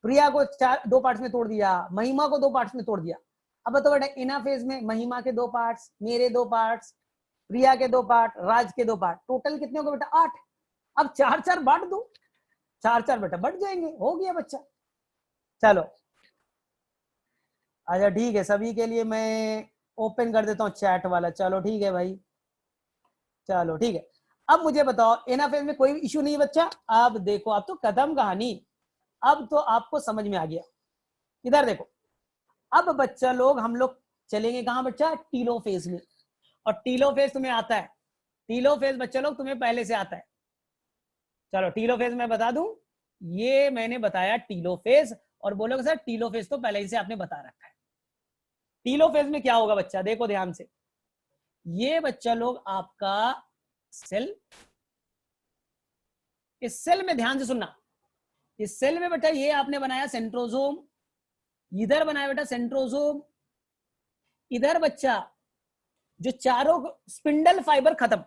A: प्रिया को 2 पार्ट्स में तोड़ दिया, महिमा को 2 पार्ट्स में तोड़ दिया। अब बताओ बेटा एनाफेज में महिमा के 2 पार्ट्स, मेरे 2 पार्ट्स, प्रिया के 2 पार्ट, राज के 2 पार्ट, टोटल कितने हो गए बेटा 8। अब 4 बांट दो, 4 बेटा बढ़ जाएंगे, हो गया बच्चा। चलो अच्छा ठीक है, सभी के लिए मैं ओपन कर देता हूँ चैट वाला, चलो ठीक है भाई, चलो ठीक है। अब मुझे बताओ एनाफेज में कोई इश्यू नहीं बच्चा, अब देखो अब तो खत्म कहानी, अब तो आपको समझ में आ गया। इधर देखो, अब बच्चा लोग हम लोग चलेंगे कहां बच्चा, टीलोफेज में, और टीलोफेज तुम्हें आता है, टीलोफेज बच्चा लोग तुम्हें पहले से आता है। चलो टीलोफेज मैं बता दूं, ये मैंने बताया टीलोफेज, और बोलोगे सर टीलोफेज तो पहले ही से आपने बता रखा है। टीलोफेज में क्या होगा बच्चा, देखो ध्यान से, ये बच्चा लोग आपका सेल, इस सेल में ध्यान से सुनना, इस सेल में बेटा ये आपने बनाया सेंट्रोजोम, इधर बनाया बेटा सेंट्रोजोम, इधर बच्चा जो चारों स्पिंडल फाइबर खत्म,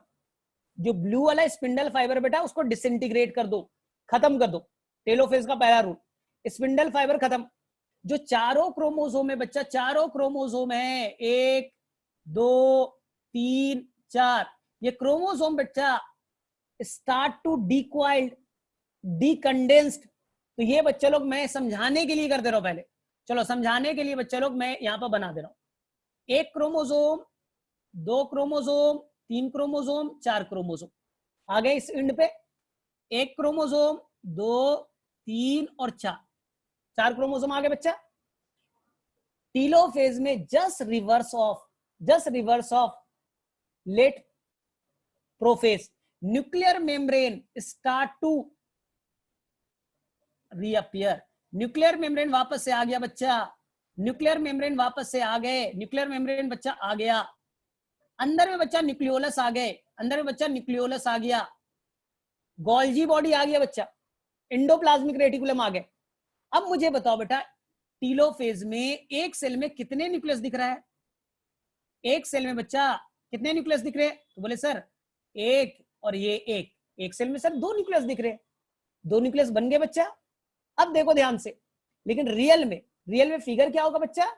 A: जो ब्लू वाला स्पिंडल फाइबर बेटा उसको डिसइंटीग्रेट कर दो, खत्म कर दो, टेलोफेज का पहला रूल, स्पिंडल फाइबर खत्म। जो चारों क्रोमोसोम है बच्चा, चारों क्रोमोसोम है, 1 2 3 4, ये क्रोमोसोम बच्चा स्टार्ट टू डीक्वाइल्ड, डीकंडेंस्ड। तो ये बच्चा लोग मैं समझाने के लिए कर दे रहा हूं पहले, चलो समझाने के लिए बच्चा लोग मैं यहां पर बना दे रहा हूं, 1 क्रोमोसोम 2 क्रोमोसोम 3 क्रोमोसोम 4 क्रोमोसोम आ गए इस इंड पे, 1 क्रोमोसोम 2 3 और 4 क्रोमोसोम आ गए बच्चा। टीलोफेज में just reverse of late prophase, nuclear membrane start to reappear, nuclear membrane वापस से आ गया बच्चा, न्यूक्लियर मेम्ब्रेन वापस से आ गए, न्यूक्लियर मेम्ब्रेन बच्चा आ गया, अंदर में बच्चा न्यूक्लियोलस आ गए, अंदर में बच्चा न्यूक्लियोलस आ गया, गोल्जी बॉडी आ गया बच्चा, एंडोप्लाज्मिक रेटिकुलम आ गए। अब मुझे बताओ बेटा टीलोफेज में एक सेल में कितने न्यूक्लियस दिख रहा है, एक सेल में बच्चा कितने न्यूक्लियस दिख रहे हैं, तो बोले सर एक और ये एक सेल में सर 2 न्यूक्लियस दिख रहे हैं, 2 न्यूक्लियस बन गए बच्चा। अब देखो ध्यान से, लेकिन रियल में फिगर क्या होगा बच्चा,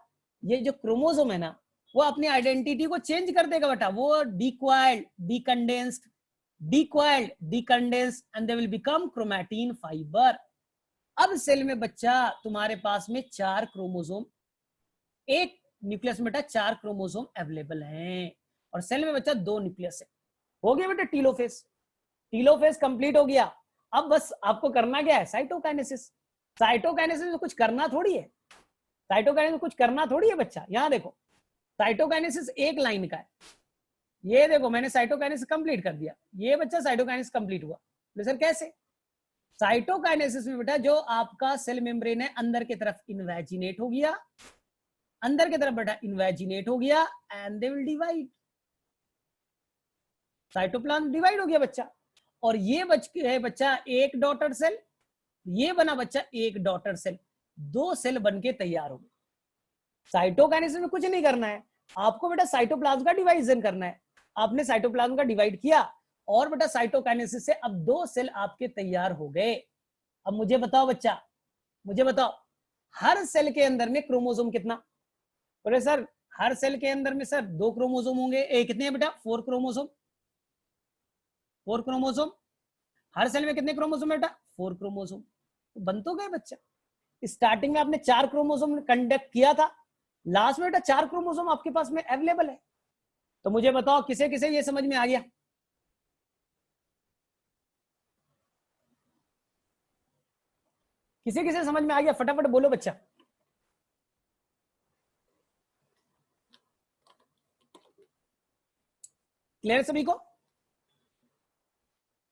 A: ये जो क्रोमोसोम है ना वो अपनी आइडेंटिटी को चेंज कर देगा बेटा, वो decoiled decondensed, decoiled decondensed and they will become chromatin fibre. अब सेल में बच्चा तुम्हारे पास में 4 क्रोमोसोम, एक न्यूक्लियस में बेटा 4 क्रोमोसोम अवेलेबल हैं, और सेल में बच्चा 2 न्यूक्लियस है, हो गया बेटा टीलोफेज, टीलोफेज कंप्लीट हो गया। अब बस आपको करना क्या है, साइटोकाइनेसिस, साइटोकाइनेसिस में कुछ करना थोड़ी है, साइटोकाइनेसिस में कुछ करना थोड़ी है बच्चा, यहां देखो साइटोकाइनेसिस एक लाइन का है, ये देखो मैंने साइटोकाइनेसिस कंप्लीट कर दिया, ये बच्चा साइटोकाइनेसिस कंप्लीट हुआ, तो सर कैसे, साइटोकाइनेसिस में बेटा जो आपका सेल मेम्ब्रेन है अंदर की तरफ इनवेजिनेट हो गया, अंदर की तरफ बेटा इनवेजिनेट हो गया and they will divide, cytoplasm divide हो गया बच्चा, और ये बच्चा एक डॉटर सेल, ये बना बच्चा एक डॉटर सेल, 2 सेल बन के तैयार हो गए। साइटोकाइनेसिस में कुछ नहीं करना है आपको बेटा, साइटोप्लाज्म का डिवाइजन करना है। आपने साइटोप्लाज्म का डिवाइड किया और बेटा साइटोकाइनेसिस से अब 2 सेल आपके तैयार हो गए। अब मुझे बताओ बच्चा, मुझे बताओ हर सेल के अंदर में क्रोमोसोम कितना? बोले सर हर सेल के अंदर में सर 2 क्रोमोसोम होंगे। कितने हैं बेटा? 4 क्रोमोसोम। 4 क्रोमोसोम। हर सेल में कितने क्रोमोसोम बेटा? 4 क्रोमोसोम। तो बन तो गए बच्चा। स्टार्टिंग में आपने 4 क्रोमोसोम कंडक्ट किया था, लास्ट में बेटा 4 क्रोमोसोम आपके पास में अवेलेबल है। तो मुझे बताओ किसे किसे ये समझ में आ गया? किसे किसे समझ में आ गया? फटाफट बोलो बच्चा। क्लियर सभी को?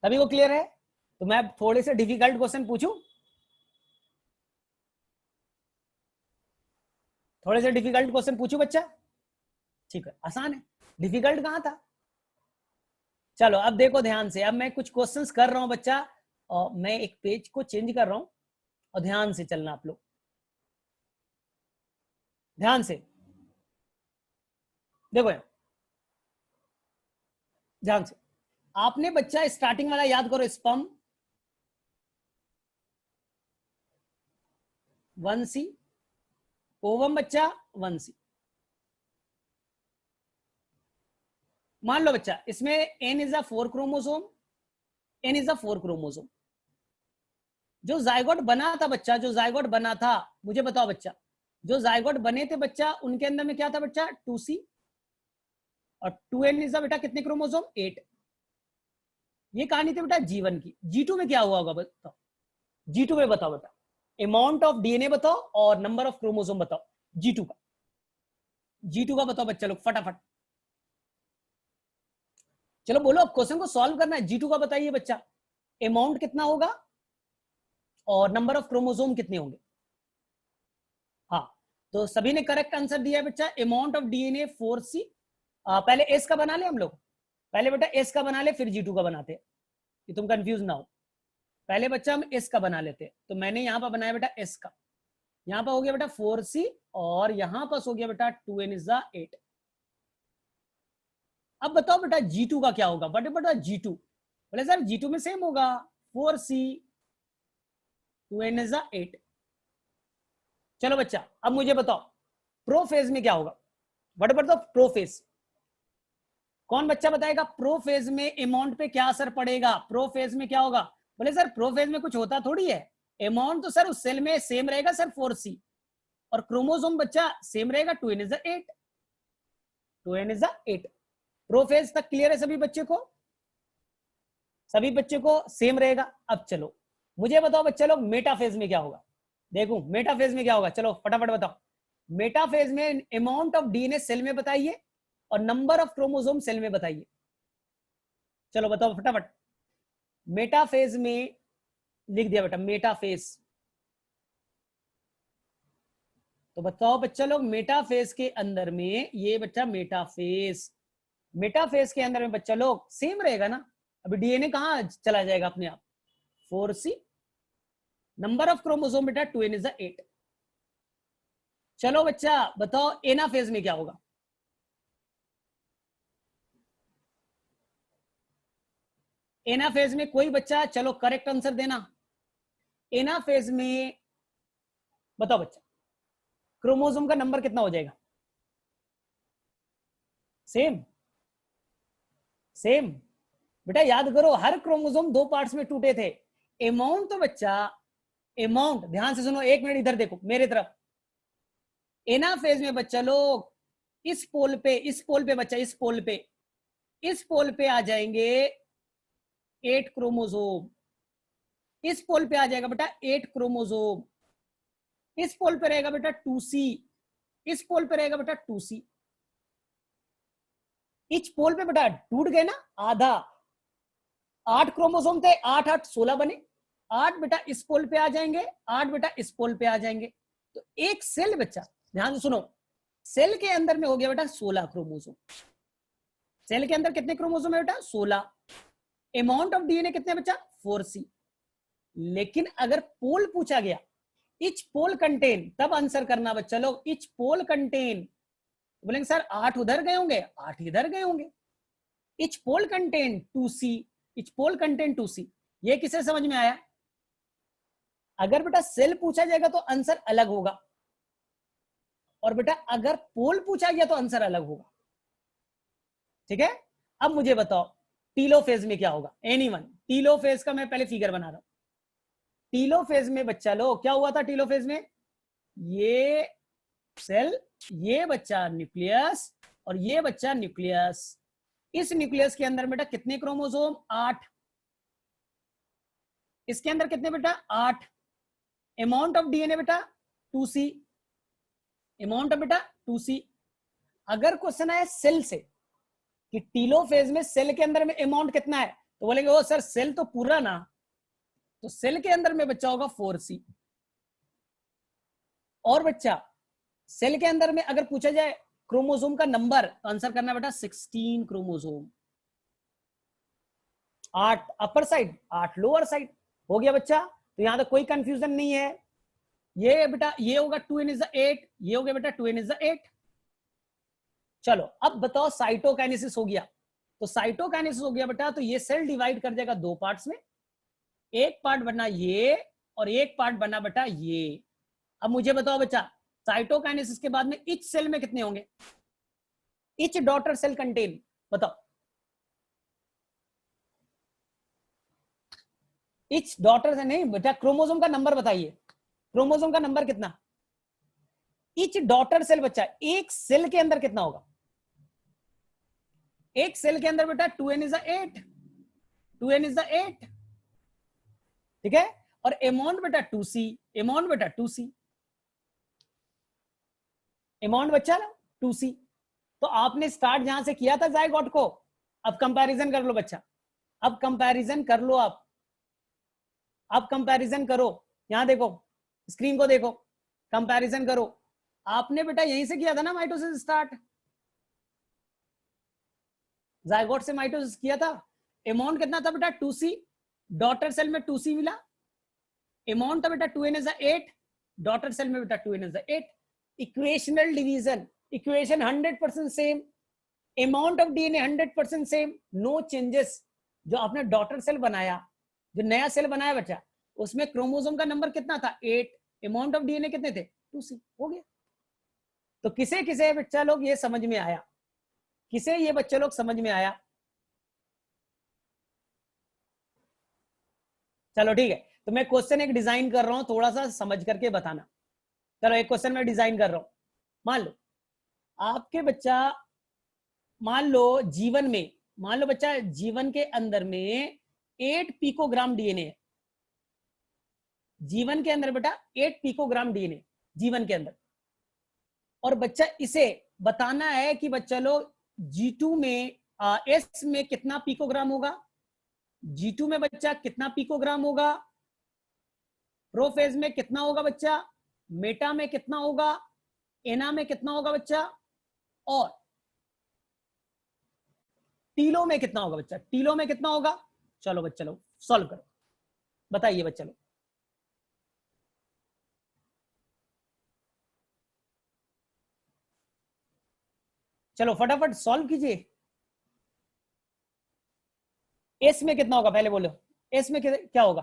A: सभी को क्लियर है? तो मैं थोड़े से डिफिकल्ट क्वेश्चन पूछूं? थोड़े से डिफिकल्ट क्वेश्चन पूछूं बच्चा? ठीक है, आसान है, डिफिकल्ट कहां था? चलो अब देखो ध्यान से, अब मैं कुछ क्वेश्चंस कर रहा हूं बच्चा, और मैं एक पेज को चेंज कर रहा हूं, और ध्यान से चलना आप लोग, ध्यान से देखो, ध्यान से। आपने बच्चा स्टार्टिंग वाला याद करो, स्पर्म 1C, ओवम बच्चा 1C। मान लो बच्चा इसमें N is a 4 chromosome, N is a 4 chromosome. जो जायगोट बना था बच्चा, जो जायगोट बना था, मुझे बताओ बच्चा, जो जायगोट बने थे बच्चा उनके अंदर में क्या था बच्चा? 2C, और 2N इज अ बेटा कितने क्रोमोसोम? 8। ये कहानी थी बेटा जीवन की। G2 में क्या हुआ होगा बताओ? G2 में बताओ बेटा, अमाउंट ऑफ डीएनए बताओ और नंबर ऑफ क्रोमोसोम बताओ। G2 का, G2 का बताओ बच्चा लोग फटाफट। चलो बोलो, अब क्वेश्चन को सॉल्व करना है। G2 का बताइए बच्चा, अमाउंट कितना होगा और नंबर ऑफ क्रोमोसोम कितने होंगे? हाँ, तो सभी ने करेक्ट आंसर दिया है बच्चा, अमाउंट ऑफ डीएनए 4C। पहले एस का बना ले हम लोग, पहले बेटा एस का बना ले फिर G2 का बनाते हैं, कि तुम कंफ्यूज ना हो। पहले बच्चा हम एस का बना लेते हैं, तो मैंने यहां पर बनाया बेटा एस का, यहां पर हो गया बेटा 4C, और यहां पर हो गया बेटा 2N इज द 8। अब बताओ बेटा G2 का क्या होगा? बट बेटा G2, बोले सर G2 में सेम होगा, 4C 2N इज द 8। चलो बच्चा अब मुझे बताओ प्रोफेज में क्या होगा? बट बताओ प्रोफेज, कौन बच्चा बताएगा प्रोफेज में अमाउंट पे क्या असर पड़ेगा? प्रोफेज में क्या होगा? बोले सर प्रोफेज में कुछ होता थोड़ी है, अमाउंट तो सर उस सेल में सेम रहेगा सर 4C, और क्रोमोसोम बच्चा सेम रहेगा 2N is the 8, 2N is the 8। Prophase तक क्लियर है सभी बच्चे को? सभी बच्चे को सेम रहेगा। अब चलो मुझे बताओ बच्चा लोग मेटाफेज में क्या होगा? देखो मेटाफेज में क्या होगा, चलो फटाफट बताओ। मेटाफेज में अमाउंट ऑफ डीएनए सेल में बताइए और नंबर ऑफ क्रोमोसोम सेल में बताइए। चलो बताओ फटाफट। मेटाफेज में लिख दिया बेटा मेटाफेज, तो बताओ बच्चा लोग मेटाफेज के अंदर में, ये बच्चा मेटाफेज, मेटाफेज के अंदर में बच्चा लोग सेम रहेगा ना। अभी डीएनए कहां चला जाएगा अपने आप? 4C, नंबर ऑफ क्रोमोसोम बेटा 2N इज द 8। चलो बच्चा बताओ एनाफेज में क्या होगा? एनाफेज में कोई बच्चा चलो करेक्ट आंसर देना। एनाफेज में बताओ बच्चा क्रोमोसोम का नंबर कितना हो जाएगा? सेम, सेम बेटा याद करो, हर क्रोमोसोम 2 पार्ट्स में टूटे थे। अमाउंट तो बच्चा, अमाउंट ध्यान से सुनो, 1 मिनट इधर देखो मेरे तरफ। एनाफेज में बच्चा लोग इस पोल पे, इस पोल पे बच्चा, इस पोल पे, इस पोल पे आ जाएंगे 8 क्रोमोसोम, इस पोल पे आ जाएगा बेटा 8 क्रोमोसोम, इस पोल पे रहेगा बेटा 2C, इस पोल पे रहेगा बेटा 2C। इच पोल पे बेटा टूट गए ना आधा, 8 क्रोमोसोम थे, 8 8 16 बने, 8 बेटा इस पोल पे आ जाएंगे, 8 बेटा इस पोल पे आ जाएंगे। तो एक सेल बच्चा ध्यान से सुनो, सेल के अंदर में हो गया बेटा 16 क्रोमोसोम। सेल के अंदर कितने क्रोमोसोम है बेटा? 16। अमाउंट ऑफ डीएनए कितने बच्चा? 4C। लेकिन अगर पोल पूछा गया, इच पोल कंटेन, तब आंसर करना बच्चा लोग, इच पोल कंटेन, बोलेंगे सर 8 उधर गए होंगे, 8 इधर गए होंगे। इच पोल कंटेन 2C, इच पोल कंटेन 2C। ये किसे समझ में आया? अगर बेटा सेल पूछा जाएगा तो आंसर अलग होगा, और बेटा अगर पोल पूछा गया तो आंसर अलग होगा। ठीक है, अब मुझे बताओ टीलोफेज में क्या होगा? एनीवन? टीलोफेज का मैं पहले फिगर बना रहा हूं। टीलोफेज में बच्चा लो क्या हुआ था? टीलोफेज में ये सेल, ये बच्चा न्यूक्लियस, और ये बच्चा न्यूक्लियस। इस न्यूक्लियस के अंदर बेटा कितने क्रोमोसोम? 8। इसके अंदर कितने बेटा? 8। अमाउंट ऑफ डीएनए बेटा 2C, अमाउंट ऑफ बेटा 2C। अगर क्वेश्चन आया सेल से कि टीलोफेज में सेल के अंदर में अमाउंट कितना है, तो बोलेंगे ओ सर सेल तो पूरा ना, तो सेल के अंदर में बच्चा होगा 4C। और बच्चा सेल के अंदर में अगर पूछा जाए क्रोमोसोम का नंबर, तो आंसर करना बेटा 16 chromosome. 8 upper side, 8 lower side. हो गया बच्चा? तो यहां तक कोई कंफ्यूजन नहीं है। ये बेटा ये होगा 2n इज 8, ये हो गया बेटा 2n इज 8। चलो अब बताओ साइटोकाइनेसिस हो गया, तो साइटोकाइनेसिस हो गया बेटा, तो ये सेल डिवाइड कर जाएगा 2 पार्ट्स में, एक पार्ट बना ये और एक पार्ट बना बेटा ये। अब मुझे बताओ बच्चा साइटोकाइनेसिस के बाद में इच सेल में कितने होंगे? इच डॉटर सेल कंटेन, बताओ इच डॉटर से नहीं बेटा, क्रोमोसोम का नंबर बताइए, क्रोमोसोम का नंबर कितना? इच डॉटर सेल बच्चा एक सेल के अंदर कितना होगा? एक सेल के अंदर बेटा 2n इज 8, 2n इज 8। ठीक है, और अमाउंट बेटा 2C, अमाउंट बेटा 2C, अमाउंट बच्चा ना 2C। तो आपने स्टार्ट जहां से किया था जाइगोट को, अब कंपैरिजन कर लो बच्चा, अब कंपैरिजन कर लो आप, अब कंपैरिजन करो। यहां देखो, स्क्रीन को देखो, कंपैरिजन करो। आपने बेटा यहीं से किया था ना माइटोसिस स्टार्ट, जाइगोट से माइटोसिस किया था। अमाउंट कितना था बेटा? 2C, डॉटर सेल में 2C मिला। अमाउंट था बेटा 2n इज 8, डॉटर सेल में बेटा 2n is 8। Equational division, equation 100% same, amount of DNA 100% same, no changes. जो आपने डॉटर सेल बनाया, जो नया सेल बनाया बच्चा, उसमें क्रोमोसोम का नंबर कितना था? 8, अमाउंट ऑफ डीएनए कितने थे? 2C। हो गया। तो किसे किसे बच्चा लोग ये समझ में आया? किसे ये बच्चे लोग समझ में आया? चलो ठीक है, तो मैं क्वेश्चन एक डिजाइन कर रहा हूं, थोड़ा सा समझ करके बताना। चलो एक क्वेश्चन मैं डिजाइन कर रहा हूं। मान लो आपके बच्चा, मान लो जीवन में, मान लो बच्चा जीवन के अंदर में 8 पिकोग्राम डीएनए है। जीवन के अंदर बेटा 8 पिकोग्राम डीएनए जीवन के अंदर, और बच्चा इसे बताना है कि बच्चा लोग G2 में एस में कितना पिकोग्राम होगा, G2 में बच्चा कितना पिकोग्राम होगा, प्रोफेज में कितना होगा बच्चा, मेटा में कितना होगा, एना में कितना होगा बच्चा, और टीलो में कितना होगा बच्चा, टीलो में कितना होगा। चलो बच्चा लोग सॉल्व करो, बताइए बच्चा लोग। चलो फटाफट सॉल्व कीजिए। एस में कितना होगा पहले बोलो, एस में क्या होगा?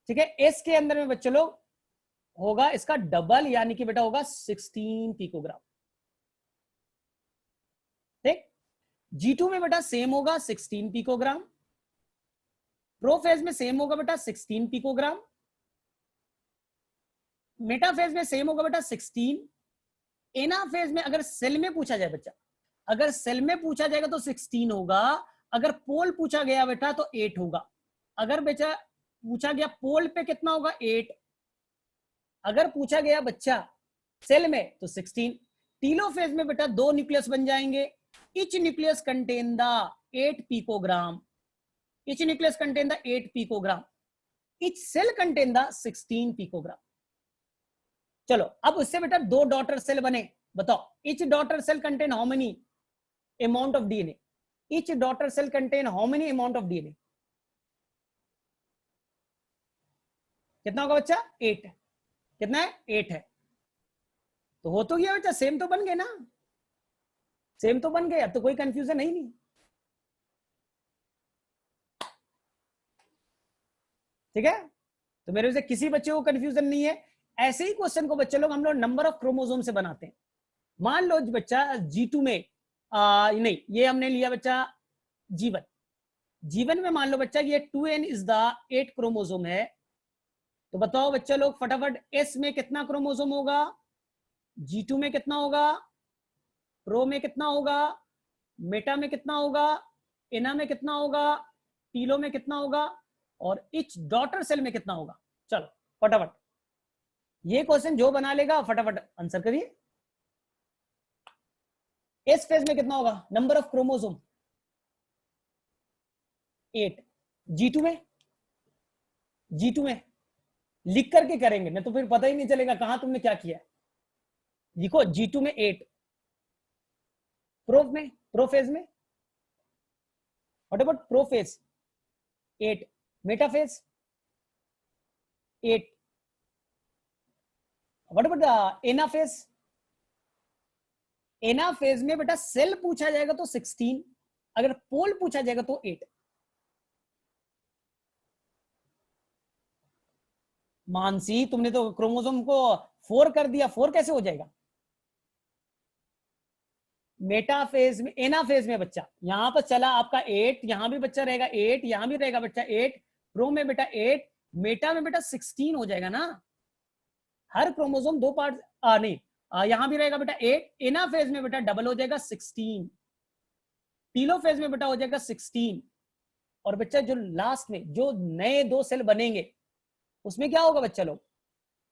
A: ठीक है, एस के अंदर में बच्चे लोग होगा इसका डबल, यानी कि बेटा होगा 16 पिकोग्राम। ठीक, G2 में बेटा सेम होगा 16 पिकोग्राम, प्रोफेज में सेम होगा बेटा 16 पिकोग्राम, मेटाफेज में सेम होगा बेटा 16, एनाफेज में अगर सेल में पूछा जाए बच्चा, अगर सेल में पूछा जाएगा तो 16 होगा, अगर पोल पूछा गया बेटा तो 8 होगा। अगर बेटा पूछा गया पोल पे कितना होगा? 8। अगर पूछा गया बच्चा सेल में तो 16। टीलोफेज में बेटा 2 न्यूक्लियस बन जाएंगे, etch nucleus contain the 8 picogram, etch nucleus contain the 8 picogram. each cell contain the 16 picogram. चलो अब उससे बेटा दो डॉटर सेल बने, बताओ each daughter cell contain how many amount of DNA? each daughter cell contain how many amount of DNA? कितना होगा बच्चा? 8. कितना है? 8 है. तो हो तो गया बच्चा, सेम तो बन गए ना, सेम तो बन गए, अब तो कोई कंफ्यूजन है ही नहीं. ठीक है, तो मेरे से किसी बच्चे को कंफ्यूजन नहीं है. ऐसे ही क्वेश्चन को बच्चे लोग हम लोग नंबर ऑफ क्रोमोसोम से बनाते हैं. मान लो बच्चा G2 में नहीं, ये हमने लिया बच्चा जीवन. जीवन में मान लो बच्चा ये 2n इज द 8 क्रोमोसोम है. तो बताओ बच्चा लोग फटाफट, S में कितना क्रोमोसोम होगा, G2 में कितना होगा, प्रो में कितना होगा, मेटा में कितना होगा, एना में कितना होगा, टीलो में कितना होगा, और इच डॉटर सेल में कितना होगा. चलो फटाफट ये क्वेश्चन जो बना लेगा फटाफट आंसर करिए. एस फेज में कितना होगा, नंबर ऑफ क्रोमोसोम 8. G2 में, G2 में लिख करके करेंगे ना तो फिर पता ही नहीं चलेगा कहां तुमने क्या किया. लिखो G2 में 8, प्रोफेज में what about prophase 8, metaphase 8, what about anaphase. Anaphase में बेटा सेल पूछा जाएगा तो 16, अगर पोल पूछा जाएगा तो 8. मानसी तुमने तो क्रोमोसोम को 4 कर दिया, 4 कैसे हो जाएगा. मेटाफेज में, एनाफेज में बच्चा यहां पर चला आपका 8, यहां भी बच्चा रहेगा 8, यहां भी रहेगा बच्चा 8, प्रो में बेटा 8, मेटा में बेटा 16 हो जाएगा ना. हर क्रोमोसोम दो पार्ट नहीं, यहां भी रहेगा बेटा 8. एनाफेज में बेटा डबल हो जाएगा 16, टीलोफेज में बेटा हो जाएगा 16, और बच्चा जो लास्ट में जो नए दो सेल बनेंगे उसमें क्या होगा बच्चा लोग,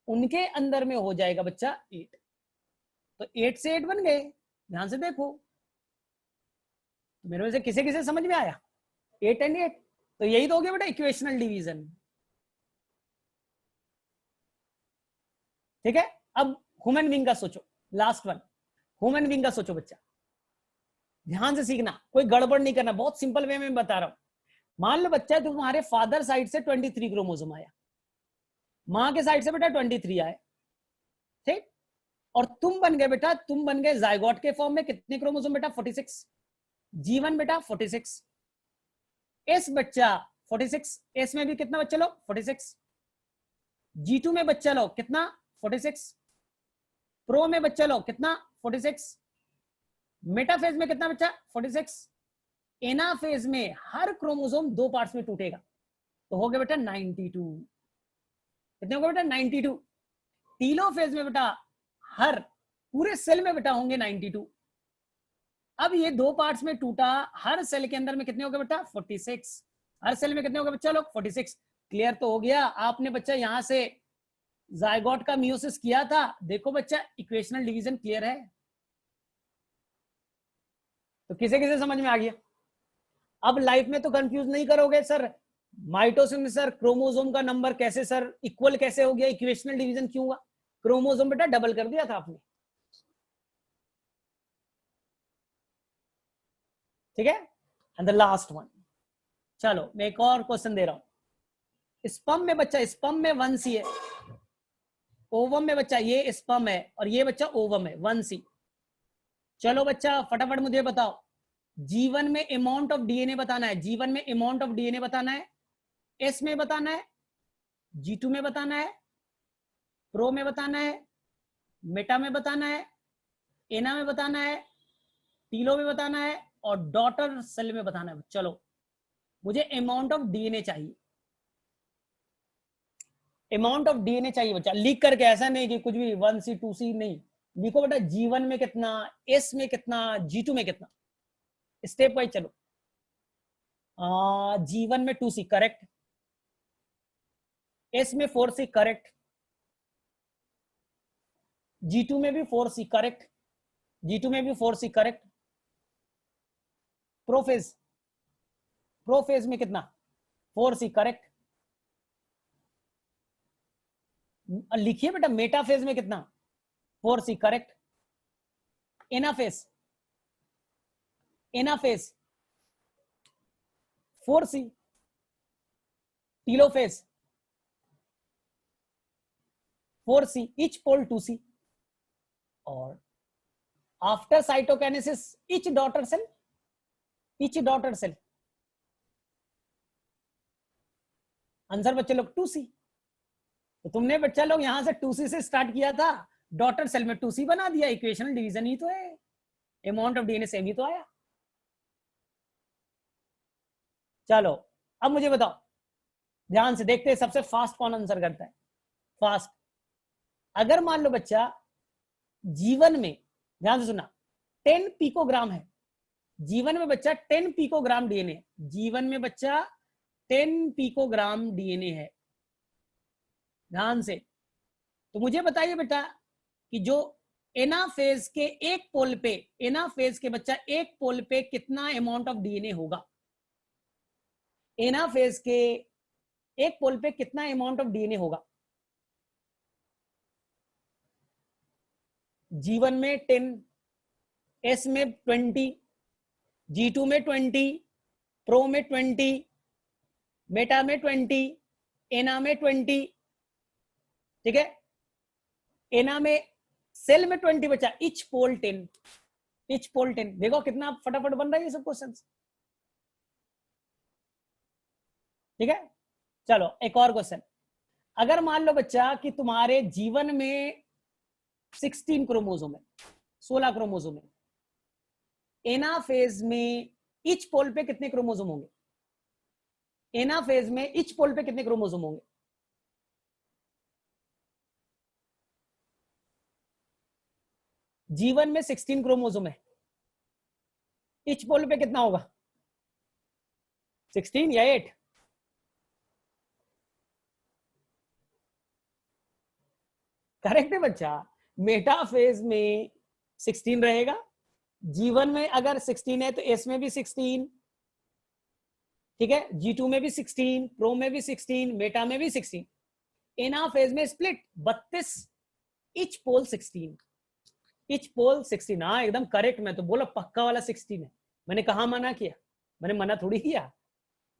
A: उनके अंदर में हो जाएगा बच्चा 8. तो 8 से 8 बन गए. ध्यान से देखो, मेरे से किसे किसे समझ में आया, 8 एंड 8. तो यही तो हो गया बेटा इक्वेशनल डिवीजन. ठीक है, अब ह्यूमन बीइंग का सोचो, लास्ट वन ह्यूमन बीइंग का सोचो बच्चा. ध्यान से सीखना, कोई गड़बड़ नहीं करना, बहुत सिंपल वे में बता रहा हूं. मान लो बच्चा तुम्हारे फादर साइड से 23 क्रोमोसोम आया, मां के साइड से बेटा 23 आए. ठीक, और तुम बन गए बेटा, तुम बन गए जायगोट के फॉर्म में. कितने क्रोमोसोम बेटा 46. जीवन बेटा 46. एस बच्चा 46, एस में भी कितना बच्चा लो 46. G2 में बच्चा लो कितना 46. प्रो में बच्चा लो कितना 46. मेटाफेज में कितना बच्चा 46. एनाफेज में हर क्रोमोसोम दो पार्ट्स में टूटेगा, तो हो गया बेटा 92. कितने होगा बेटा 92. टीलोफेज में बेटा हर पूरे सेल में बेटा होंगे 92. अब ये दो पार्ट्स में टूटा, हर सेल के अंदर में कितने हो गए बेटा 46. हर सेल में कितने हो गए बच्चा लोग 46. क्लियर तो हो गया. आपने बच्चा यहां से जायगोट का मियोसिस किया था, देखो बच्चा इक्वेशनल डिवीजन क्लियर है. तो किसे किसे समझ में आ गया. अब लाइफ में तो कंफ्यूज नहीं करोगे सर, माइटोसिस में सर क्रोमोसोम का नंबर कैसे सर इक्वल कैसे हो गया, इक्वेशनल डिवीजन क्यों हुआ, क्रोमोसोम बेटा डबल कर दिया था आपने. ठीक है, एंड द लास्ट वन. चलो मैं एक और क्वेश्चन दे रहा हूं. स्पर्म में बच्चा, स्पर्म में 1C है, ओवम में बच्चा ये स्पर्म है और ये बच्चा ओवम है 1C. चलो बच्चा फटाफट मुझे बताओ, जीवन में अमाउंट ऑफ डीएनए बताना है, जीवन में अमाउंट ऑफ डीएनए बताना है. एस में बताना है, G2 में बताना है, प्रो में बताना है, मेटा में बताना है, एना में बताना है, टीलो में बताना है, और डॉटर सेल में बताना है. चलो मुझे अमाउंट ऑफ डीएनए चाहिए, अमाउंट ऑफ डीएनए चाहिए बच्चा. लिख करके, ऐसा नहीं कि कुछ भी 1C 2C नहीं, लिखो बेटा जीवन में कितना, एस में कितना, G2 में कितना. स्टेप वाइज चलो. जीवन में 2C करेक्ट, एस में 4C करेक्ट, G2 में भी 4C करेक्ट, G2 में भी 4C करेक्ट. प्रोफेज, प्रोफेज में कितना 4C करेक्ट. लिखिए बेटा मेटाफेज में कितना 4C correct. Anaphase 4C। Telophase 4C, each pole 2C। और after cytokinesis each daughter cell answer बच्चे लोग 2C। तो तुमने बच्चा लोग यहां से 2C से स्टार्ट किया था, डॉटर सेल में 2C बना दिया, इक्वेशनल डिवीजन ही तो है, अमाउंट ऑफ डीएनए सेम ही तो आया। चलो अब मुझे बताओ, ध्यान से देखते हैं सबसे फास्ट कौन आंसर करता है। फास्ट, अगर मान लो बच्चा जीवन में, ध्यान से सुना, 10 पिकोग्राम है, जीवन में बच्चा 10 पिकोग्राम डीएनए, जीवन में बच्चा 10 पिकोग्राम डीएनए है, ध्यान से। तो मुझे बताइए बेटा कि जो एनाफेज के एक पोल पे, एनाफेज के बच्चा एक पोल पे कितना अमाउंट ऑफ डीएनए होगा, एनाफेज के एक पोल पे कितना अमाउंट ऑफ डीएनए होगा। जीवन में 10, एस में 20, G2 में 20, प्रो में 20, मेटा में 20, एना में 20, ठीक है। एना में सेल में 20 बचा, इच पोल 10, इच पोल 10। देखो कितना फटाफट बन रहा है ये सब क्वेश्चंस, ठीक है। चलो एक और क्वेश्चन, अगर मान लो बच्चा कि तुम्हारे जीवन में 16 क्रोमोसोम है, 16 क्रोमोसोम है, एनाफेज में इच पोल पे कितने क्रोमोसोम होंगे, एनाफेज में इच पोल पे कितने क्रोमोसोम होंगे। जीवन में 16 क्रोमोसोम है, इच पोल पे कितना होगा, 16 या 8। करेक्ट है बच्चा, मेटाफेज में 16 रहेगा, जीवन में अगर 16 है तो एस में भी 16, ठीक है, G2 में भी 16, प्रो में भी 16, मेटा में भी 16, एनाफेज में स्प्लिट 32, इच पोल 16, इच पोल 16। हाँ एकदम करेक्ट, मैं तो बोला पक्का वाला 16 है, मैंने कहा मना किया, मैंने मना थोड़ी किया।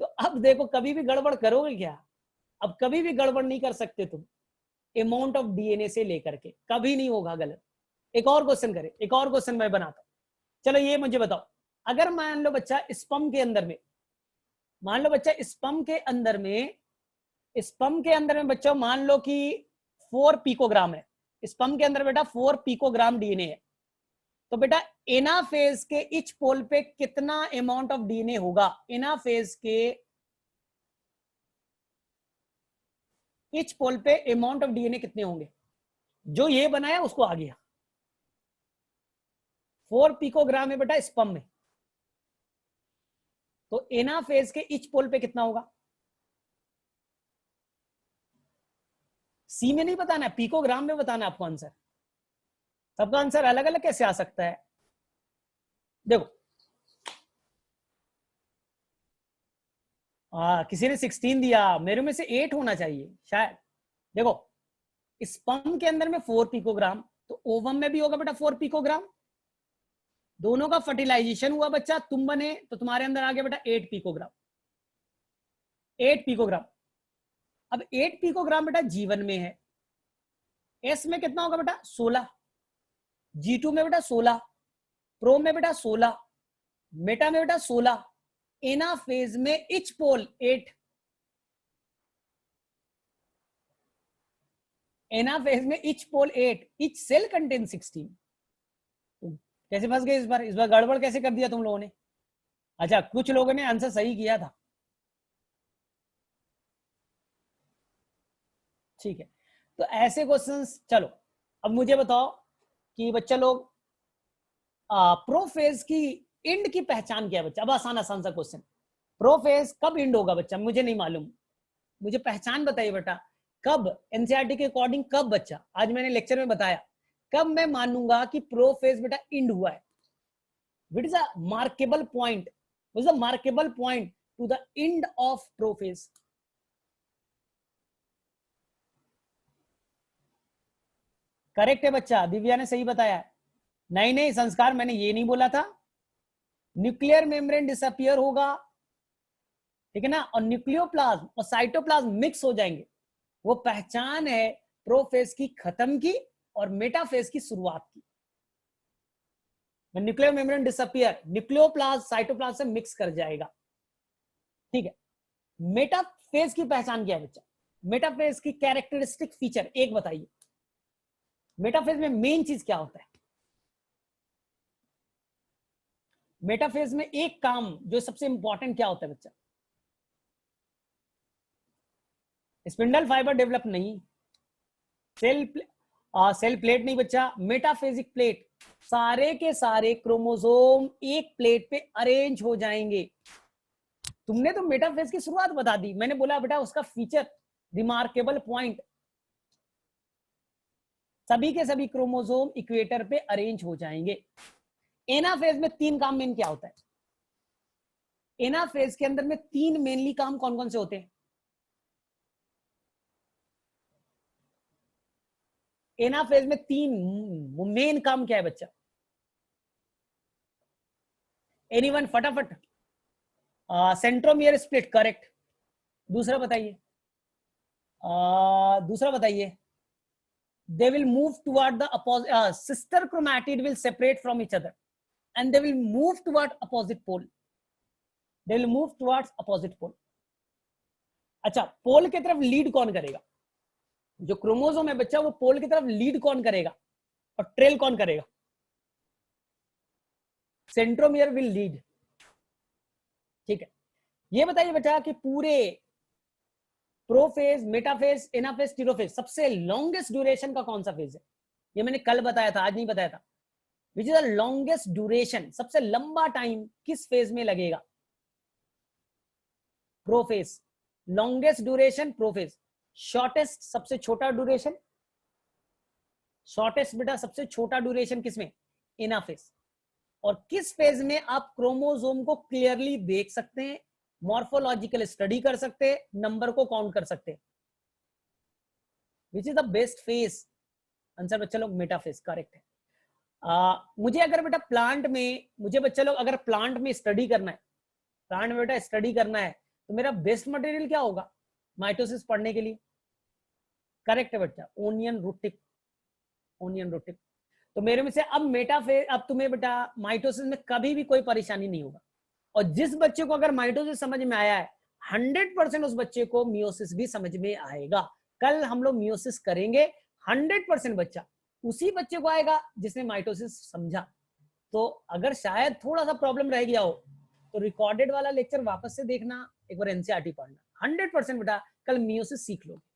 A: तो अब देखो कभी भी गड़बड़ करोगे क्या, अब कभी भी गड़बड़ नहीं कर सकते तुम, अमाउंट ऑफ डीएनए से लेकर के कभी नहीं होगा गलत। एक और क्वेश्चन करें, एक और क्वेश्चन मैं बनाता हूं। चलो ये मुझे बताओ, अगर मान लो बच्चा स्पर्म के अंदर में, मान लो बच्चा स्पर्म के अंदर में, स्पर्म के अंदर में बच्चा मान लो कि 4 पिकोग्राम है, स्पर्म के अंदर बेटा 4 पिकोग्राम डीएनए है, तो बेटा एनाफेज के इच पोल पे कितना अमाउंट ऑफ डीएनए होगा, एनाफेज के इच पोल पे अमाउंट ऑफ डीएनए कितने होंगे। जो ये बनाया उसको आ गया, 4 पिकोग्राम है बेटा स्पर्म में, तो एनाफेज के इच पोल पे कितना होगा। सी में नहीं बताना, पिकोग्राम में बताना आपको आंसर। सबका आंसर अलग अलग कैसे आ सकता है, देखो किसी ने 16 दिया, मेरे में से 8 होना चाहिए शायद। देखो स्पर्म के अंदर में 4 पिकोग्राम, तो ओवम में भी होगा बेटा 4 पिकोग्राम, दोनों का फर्टिलाइजेशन हुआ बच्चा, तुम बने तो तुम्हारे अंदर आ गया बेटा 8 पिकोग्राम, 8 पिकोग्राम। अब 8 पिकोग्राम बेटा जीवन में है, एस में कितना होगा बेटा 16, G2 में बेटा 16, प्रो में बेटा 16, मेटा में बेटा 16, एनाफेज में इच पोल 8, एनाफेज में इच पोल 8, इच सेल कंटेन 16। कैसे फंस गए इस बार गड़बड़ कैसे कर दिया तुम लोगों ने। अच्छा कुछ लोगों ने आंसर सही किया था, ठीक है। तो ऐसे क्वेश्चंस, चलो अब मुझे बताओ कि बच्चा लोग प्रोफेज की इंड की पहचान क्या है बच्चा। अब आसान आसान सा क्वेश्चन, प्रोफेज कब इंड होगा बच्चा, मुझे नहीं मालूम, मुझे पहचान बताइए बेटा कब, एनसीईआरटी के अकॉर्डिंग कब बच्चा, आज मैंने लेक्चर में बताया, कब मैं मानूंगा कि प्रोफेज बेटा इंड हुआ है। What is a markable point? What is the markable point to the end of prophase? Correct है बच्चा, दिव्या ने सही बताया। नहीं नहीं संस्कार, मैंने ये नहीं बोला था। न्यूक्लियर मेम्ब्रेन डिसअपियर होगा, ठीक है ना, और न्यूक्लियोप्लाज्म और साइटोप्लाज्म मिक्स हो जाएंगे। वो पहचान है प्रोफेज की खत्म की और मेटाफेज की शुरुआत की। Nuclear membrane disappear, nucleoplasm cytoplasm से मिक्स कर जाएगा, ठीक है। मेटाफेज की पहचान क्या है बच्चा? मेटाफेज की कैरेक्टरिस्टिक फीचर एक बताइए। मेटाफेज में मेन चीज क्या होता है? मेटाफेज में एक काम जो सबसे इंपॉर्टेंट क्या होता है बच्चा? स्पिंडल फाइबर डेवलप नहीं, सेल प्लेट नहीं बच्चा, मेटाफेजिक प्लेट। सारे के सारे क्रोमोसोम एक प्लेट पे अरेंज हो जाएंगे। तुमने तो मेटाफेज की शुरुआत बता दी, मैंने बोला बेटा उसका फीचर, रिमार्केबल पॉइंट, सभी के सभी क्रोमोसोम इक्वेटर पे अरेंज हो जाएंगे। एनाफेज में तीन काम मेन क्या होता है? एनाफेज के अंदर में तीन मेनली काम कौन कौन से होते हैं? एनाफेज में तीन मेन काम क्या है बच्चा? एनीवन फटाफट। Centromere split, correct. दूसरा बताइए, दूसरा बताइए। They will move toward the opposite, sister chromatid will separate from each other and they will move toward opposite pole. They will move towards opposite pole. अच्छा, पोल की तरफ लीड कौन करेगा? जो क्रोमोसोम है बच्चा, वो पोल की तरफ लीड कौन करेगा और ट्रेल कौन करेगा? सेंट्रोमियर विल लीड, ठीक है। ये बताइए बेटा कि पूरे प्रोफेज, मेटाफेज, एनाफेज, टीरोफेज सबसे लॉन्गेस्ट ड्यूरेशन का कौन सा फेज है? ये मैंने कल बताया था, आज नहीं बताया था। Which is the longest duration, सबसे लंबा टाइम किस फेज में लगेगा? Prophase. Longest duration prophase, shortest सबसे छोटा ड्यूरेशन, शॉर्टेस्ट बेटा सबसे छोटा ड्यूरेशन किसमें? एनाफेज। और किस फेज में आप क्रोमोसोम को क्लियरली देख सकते हैं, मॉर्फोलॉजिकल स्टडी कर सकते हैं, नंबर को काउंट कर सकते हैं? Which is the best phase? Answer बच्चा लोग मेटाफेज, करेक्ट है। मुझे अगर बेटा प्लांट में, मुझे बच्चा लोग अगर प्लांट में स्टडी करना है, प्लांट में बेटा स्टडी करना है, तो मेरा बेस्ट मटेरियल क्या होगा माइटोसिस पढ़ने के लिए? करेक्ट है बच्चा, onion root tip, onion root tip. तो मेरे में से अब मेटाफेज, अब तुम्हें बेटा माइटोसिस में कभी भी कोई परेशानी नहीं होगा। और जिस बच्चे को अगर माइटोसिस समझ में आया है, 100% उस बच्चे को मियोसिस भी समझ में आएगा। कल हम लोग मियोसिस करेंगे, 100% बच्चा उसी बच्चे को आएगा जिसने माइटोसिस समझा। तो अगर शायद थोड़ा सा प्रॉब्लम रह गया हो तो रिकॉर्डेड वाला लेक्चर वापस से देखना, एक बार एनसीईआरटी पढ़ना, 100% बेटा कल मियोसिस सीख लोगे।